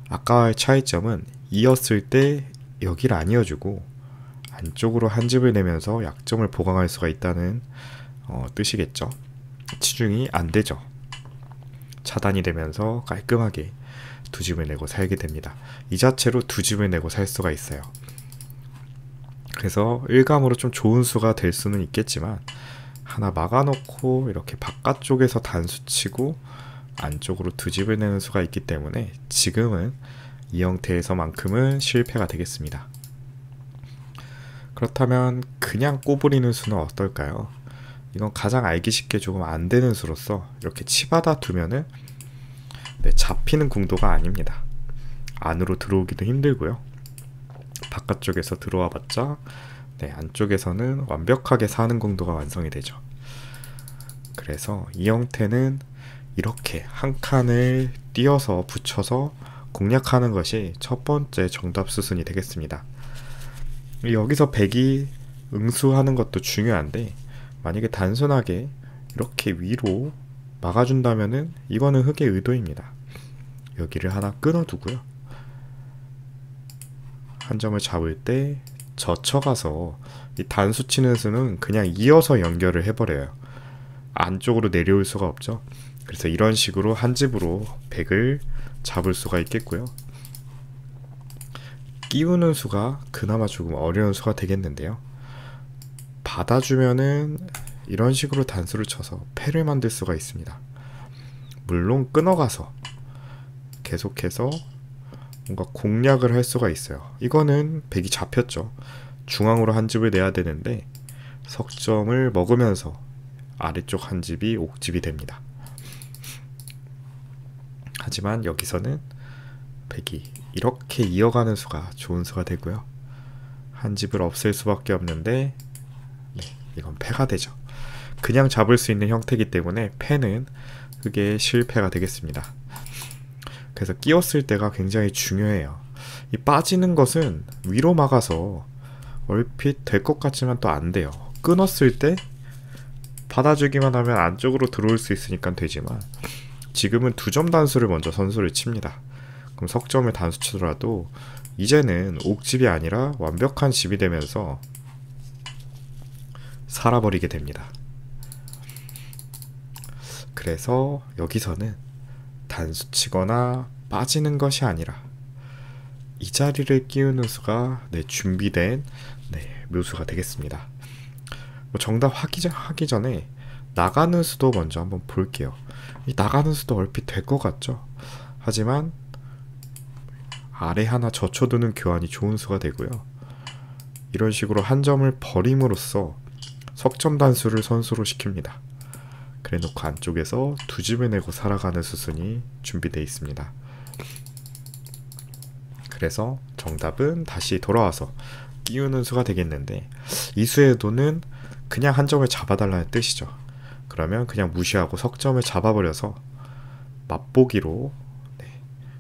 아까와의 차이점은 이었을 때 여기를 안 이어주고 안쪽으로 한 집을 내면서 약점을 보강할 수가 있다는 뜻이겠죠. 치중이 안 되죠. 차단이 되면서 깔끔하게 두 집을 내고 살게 됩니다. 이 자체로 두 집을 내고 살 수가 있어요. 그래서 일감으로 좀 좋은 수가 될 수는 있겠지만, 하나 막아놓고 이렇게 바깥쪽에서 단수 치고 안쪽으로 두 집을 내는 수가 있기 때문에 지금은 이 형태에서만큼은 실패가 되겠습니다. 그렇다면 그냥 꼬부리는 수는 어떨까요? 이건 가장 알기 쉽게 조금 안 되는 수로서 이렇게 치받아 두면은 네, 잡히는 궁도가 아닙니다. 안으로 들어오기도 힘들고요. 바깥쪽에서 들어와 봤자 네, 안쪽에서는 완벽하게 사는 궁도가 완성이 되죠. 그래서 이 형태는 이렇게 한 칸을 띄어서 붙여서 공략하는 것이 첫 번째 정답 수순이 되겠습니다. 여기서 백이 응수하는 것도 중요한데, 만약에 단순하게 이렇게 위로 막아준다면은 이거는 흑의 의도입니다. 여기를 하나 끊어두고요. 한 점을 잡을 때 젖혀가서 이 단수 치는 수는 그냥 이어서 연결을 해버려요. 안쪽으로 내려올 수가 없죠. 그래서 이런 식으로 한 집으로 백을 잡을 수가 있겠고요. 끼우는 수가 그나마 조금 어려운 수가 되겠는데요. 받아주면은 이런 식으로 단수를 쳐서 패를 만들 수가 있습니다. 물론 끊어가서 계속해서 뭔가 공략을 할 수가 있어요. 이거는 백이 잡혔죠. 중앙으로 한 집을 내야 되는데 석점을 먹으면서 아래쪽 한 집이 옥집이 됩니다. 하지만 여기서는 백이 이렇게 이어가는 수가 좋은 수가 되고요. 한 집을 없앨 수밖에 없는데 네, 이건 패가 되죠. 그냥 잡을 수 있는 형태이기 때문에 패는 흑의 실패가 되겠습니다. 그래서 끼웠을 때가 굉장히 중요해요. 이 빠지는 것은 위로 막아서 얼핏 될 것 같지만 또 안 돼요. 끊었을 때 받아주기만 하면 안쪽으로 들어올 수 있으니까 되지만, 지금은 두 점 단수를 먼저 선수를 칩니다. 그럼 석점을 단수 치더라도 이제는 옥집이 아니라 완벽한 집이 되면서 살아버리게 됩니다. 그래서 여기서는 단수 치거나 빠지는 것이 아니라 이 자리를 끼우는 수가 준비된 묘수가 되겠습니다. 정답 하기 전에 나가는 수도 먼저 한번 볼게요. 이 나가는 수도 얼핏 될 것 같죠? 하지만 아래 하나 젖혀두는 교환이 좋은 수가 되고요. 이런 식으로 한 점을 버림으로써 석점 단수를 선수로 시킵니다. 그래놓고 안쪽에서 두 집을 내고 살아가는 수순이 준비되어 있습니다. 그래서 정답은 다시 돌아와서 끼우는 수가 되겠는데, 이 수의 의도는 그냥 한 점을 잡아달라는 뜻이죠. 그러면 그냥 무시하고 석점을 잡아버려서 맛보기로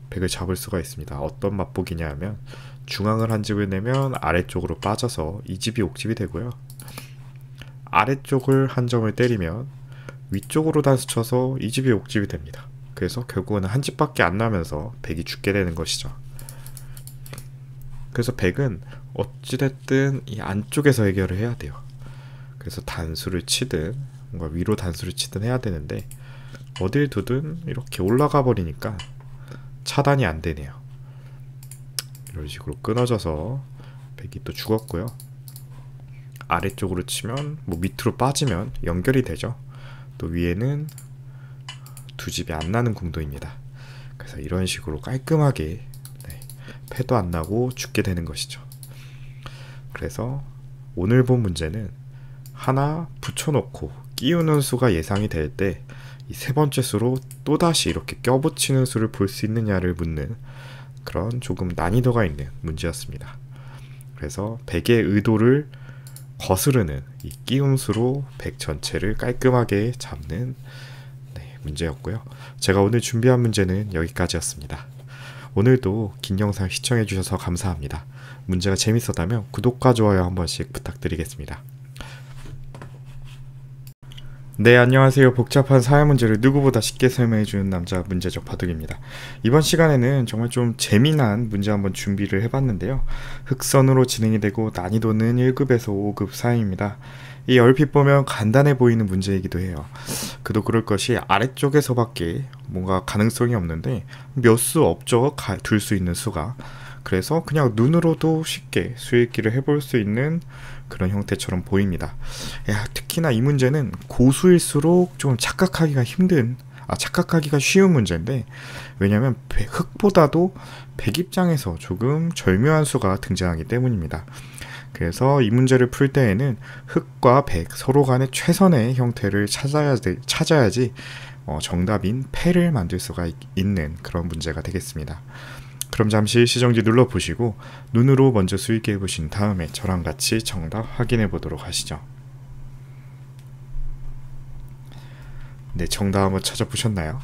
백을 잡을 수가 있습니다. 어떤 맛보기냐 하면 중앙을 한 집을 내면 아래쪽으로 빠져서 이 집이 옥집이 되고요. 아래쪽을 한 점을 때리면 위쪽으로 단수 쳐서 이 집이 옥집이 됩니다. 그래서 결국은 한 집밖에 안 나면서 백이 죽게 되는 것이죠. 그래서 백은 어찌됐든 이 안쪽에서 해결을 해야 돼요. 그래서 단수를 치든 뭔가 위로 단수를 치든 해야 되는데 어딜 두든 이렇게 올라가 버리니까 차단이 안 되네요. 이런 식으로 끊어져서 백이 또 죽었고요. 아래쪽으로 치면 뭐 밑으로 빠지면 연결이 되죠. 또 위에는 두 집이 안 나는 궁도입니다. 그래서 이런 식으로 깔끔하게 패도 안 나고 죽게 되는 것이죠. 그래서 오늘 본 문제는 하나 붙여놓고 끼우는 수가 예상이 될 때 이 세 번째 수로 또다시 이렇게 껴붙이는 수를 볼 수 있느냐를 묻는 그런 조금 난이도가 있는 문제였습니다. 그래서 백의 의도를 거스르는 이 끼움수로 백 전체를 깔끔하게 잡는 문제였고요. 제가 오늘 준비한 문제는 여기까지였습니다. 오늘도 긴 영상 시청해주셔서 감사합니다. 문제가 재밌었다면 구독과 좋아요 한 번씩 부탁드리겠습니다. 네, 안녕하세요. 복잡한 사회 문제를 누구보다 쉽게 설명해주는 남자 문제적 바둑입니다. 이번 시간에는 정말 좀 재미난 문제 한번 준비를 해봤는데요. 흑선으로 진행이 되고 난이도는 1급에서 5급 사이입니다. 이 얼핏 보면 간단해 보이는 문제이기도 해요. 그도 그럴 것이 아래쪽에서밖에 뭔가 가능성이 없는데 몇 수 없죠. 둘 수 있는 수가. 그래서 그냥 눈으로도 쉽게 수읽기를 해볼 수 있는 그런 형태처럼 보입니다. 특히나 이 문제는 고수일수록 좀 착각하기가 쉬운 문제인데, 왜냐하면 흑보다도 백 입장에서 조금 절묘한 수가 등장하기 때문입니다. 그래서 이 문제를 풀 때에는 흑과 백 서로 간의 최선의 형태를 찾아야지 정답인 패를 만들 수가 있는 그런 문제가 되겠습니다. 그럼 잠시 시정지 눌러보시고 눈으로 먼저 수익해 보신 다음에 저랑 같이 정답 확인해 보도록 하시죠. 네, 정답 한번 찾아보셨나요?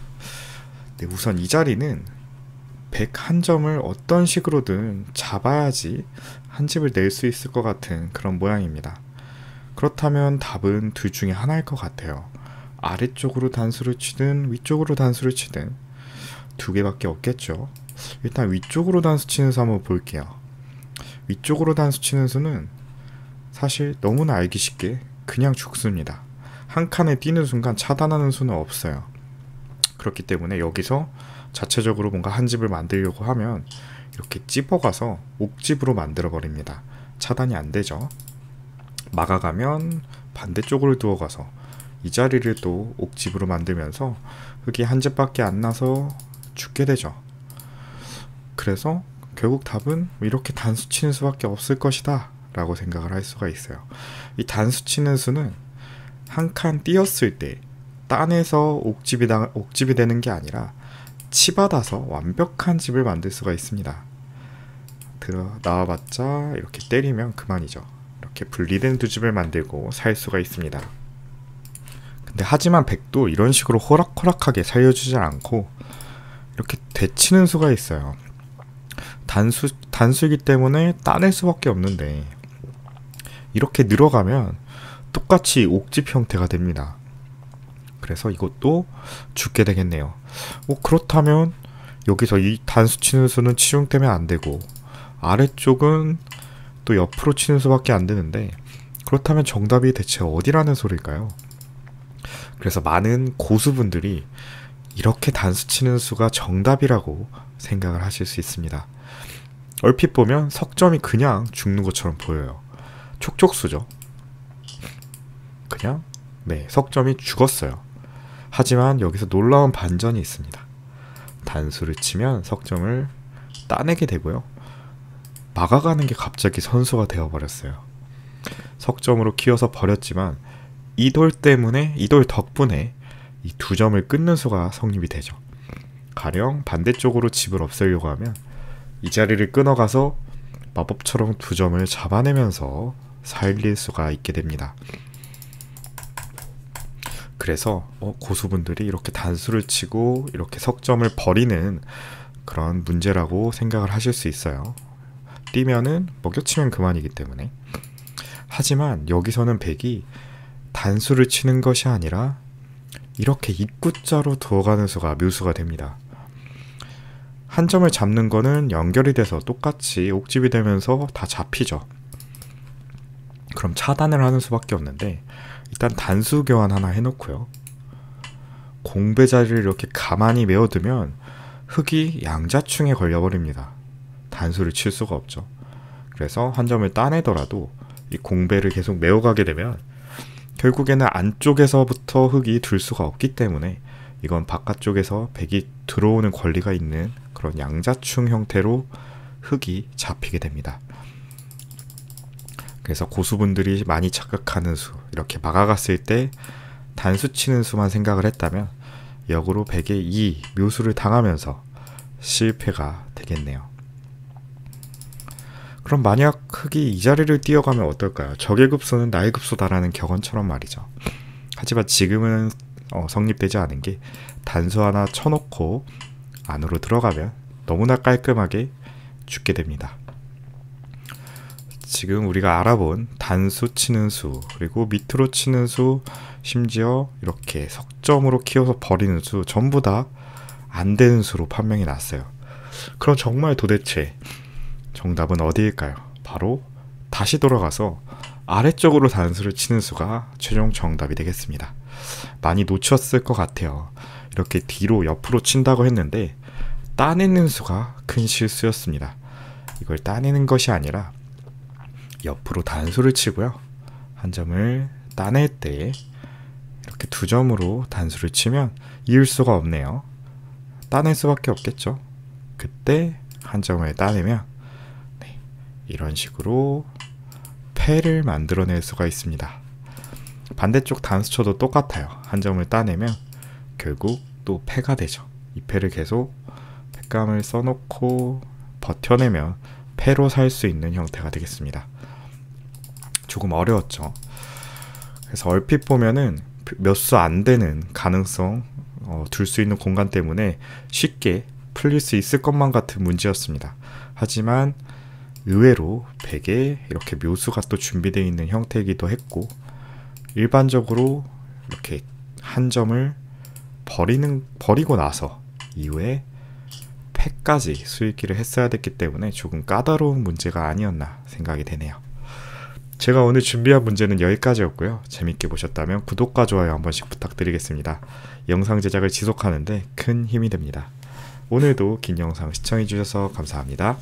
네, 우선 이 자리는 101점을 어떤 식으로든 잡아야지 한 집을 낼 수 있을 것 같은 그런 모양입니다. 그렇다면 답은 둘 중에 하나일 것 같아요. 아래쪽으로 단수를 치든 위쪽으로 단수를 치든 두 개밖에 없겠죠. 일단 위쪽으로 단수 치는 수 한번 볼게요. 위쪽으로 단수 치는 수는 사실 너무나 알기 쉽게 그냥 죽습니다. 한 칸에 뛰는 순간 차단하는 수는 없어요. 그렇기 때문에 여기서 자체적으로 뭔가 한 집을 만들려고 하면 이렇게 찝어가서 옥집으로 만들어 버립니다. 차단이 안 되죠. 막아가면 반대쪽으로 두어가서 이 자리를 또 옥집으로 만들면서 흙이 한 집밖에 안 나서 죽게 되죠. 그래서 결국 답은 이렇게 단수 치는 수밖에 없을 것이다 라고 생각을 할 수가 있어요. 이 단수 치는 수는 한 칸 띄었을 때 딴에서 옥집이 되는 게 아니라 치받아서 완벽한 집을 만들 수가 있습니다. 나와봤자 이렇게 때리면 그만이죠. 이렇게 분리된 두 집을 만들고 살 수가 있습니다. 근데 하지만 백도 이런 식으로 호락호락하게 살려주지 않고 이렇게 되치는 수가 있어요. 단수이기 때문에 따낼 수밖에 없는데 이렇게 늘어가면 똑같이 옥집 형태가 됩니다. 그래서 이것도 죽게 되겠네요. 그렇다면 여기서 이 단수 치는 수는 치중되면 안 되고 아래쪽은 또 옆으로 치는 수밖에 안 되는데, 그렇다면 정답이 대체 어디라는 소리일까요? 그래서 많은 고수분들이 이렇게 단수 치는 수가 정답이라고 생각을 하실 수 있습니다. 얼핏 보면 석점이 그냥 죽는 것처럼 보여요. 촉촉수죠. 그냥 석점이 죽었어요. 하지만 여기서 놀라운 반전이 있습니다. 단수를 치면 석점을 따내게 되고요. 막아가는 게 갑자기 선수가 되어버렸어요. 석점으로 키워서 버렸지만 이 돌 덕분에 이 두 점을 끊는 수가 성립이 되죠. 가령 반대쪽으로 집을 없애려고 하면 이 자리를 끊어가서 마법처럼 두 점을 잡아내면서 살릴 수가 있게 됩니다. 그래서 고수분들이 이렇게 단수를 치고 이렇게 석점을 버리는 그런 문제라고 생각을 하실 수 있어요. 뛰면은 먹여치면 그만이기 때문에. 하지만 여기서는 백이 단수를 치는 것이 아니라 이렇게 입구자로 두어가는 수가 묘수가 됩니다. 한 점을 잡는 거는 연결이 돼서 똑같이 옥집이 되면서 다 잡히죠. 그럼 차단을 하는 수밖에 없는데, 일단 단수 교환 하나 해놓고요. 공배 자리를 이렇게 가만히 메워두면 흙이 양자충에 걸려버립니다. 단수를 칠 수가 없죠. 그래서 한 점을 따내더라도 이 공배를 계속 메워가게 되면 결국에는 안쪽에서부터 흙이 들 수가 없기 때문에 이건 바깥쪽에서 백이 들어오는 권리가 있는 그런 양자충 형태로 흙이 잡히게 됩니다. 그래서 고수분들이 많이 착각하는 수, 이렇게 막아갔을 때 단수 치는 수만 생각을 했다면 역으로 백의 이 묘수를 당하면서 실패가 되겠네요. 그럼 만약 흙이 이 자리를 뛰어가면 어떨까요? 적의 급소는 나의 급소다라는 격언처럼 말이죠. 하지만 지금은 성립되지 않은 게 단수 하나 쳐놓고 안으로 들어가면 너무나 깔끔하게 죽게 됩니다. 지금 우리가 알아본 단수 치는 수, 그리고 밑으로 치는 수, 심지어 이렇게 석점으로 키워서 버리는 수, 전부 다 안 되는 수로 판명이 났어요. 그럼 정말 도대체 정답은 어디일까요? 바로 다시 돌아가서 아래쪽으로 단수를 치는 수가 최종 정답이 되겠습니다. 많이 놓쳤을 것 같아요. 이렇게 뒤로 옆으로 친다고 했는데 따내는 수가 큰 실수였습니다. 이걸 따내는 것이 아니라 옆으로 단수를 치고요. 한 점을 따낼 때 이렇게 두 점으로 단수를 치면 이을 수가 없네요. 따낼 수밖에 없겠죠. 그때 한 점을 따내면 이런 식으로 패를 만들어낼 수가 있습니다. 반대쪽 단수쳐도 똑같아요. 한 점을 따내면 결국 또 패가 되죠. 이 패를 계속 패감을 써놓고 버텨내면 패로 살 수 있는 형태가 되겠습니다. 조금 어려웠죠. 그래서 얼핏 보면은 몇 수 안 되는 가능성, 둘 수 있는 공간 때문에 쉽게 풀릴 수 있을 것만 같은 문제였습니다. 하지만 의외로 백에 이렇게 묘수가 또 준비되어 있는 형태이기도 했고, 일반적으로 이렇게 한 점을 버리고 나서 이후에 패까지 수익기를 했어야 됐기 때문에 조금 까다로운 문제가 아니었나 생각이 되네요. 제가 오늘 준비한 문제는 여기까지였고요. 재밌게 보셨다면 구독과 좋아요 한 번씩 부탁드리겠습니다. 영상 제작을 지속하는데 큰 힘이 됩니다. 오늘도 긴 영상 시청해주셔서 감사합니다.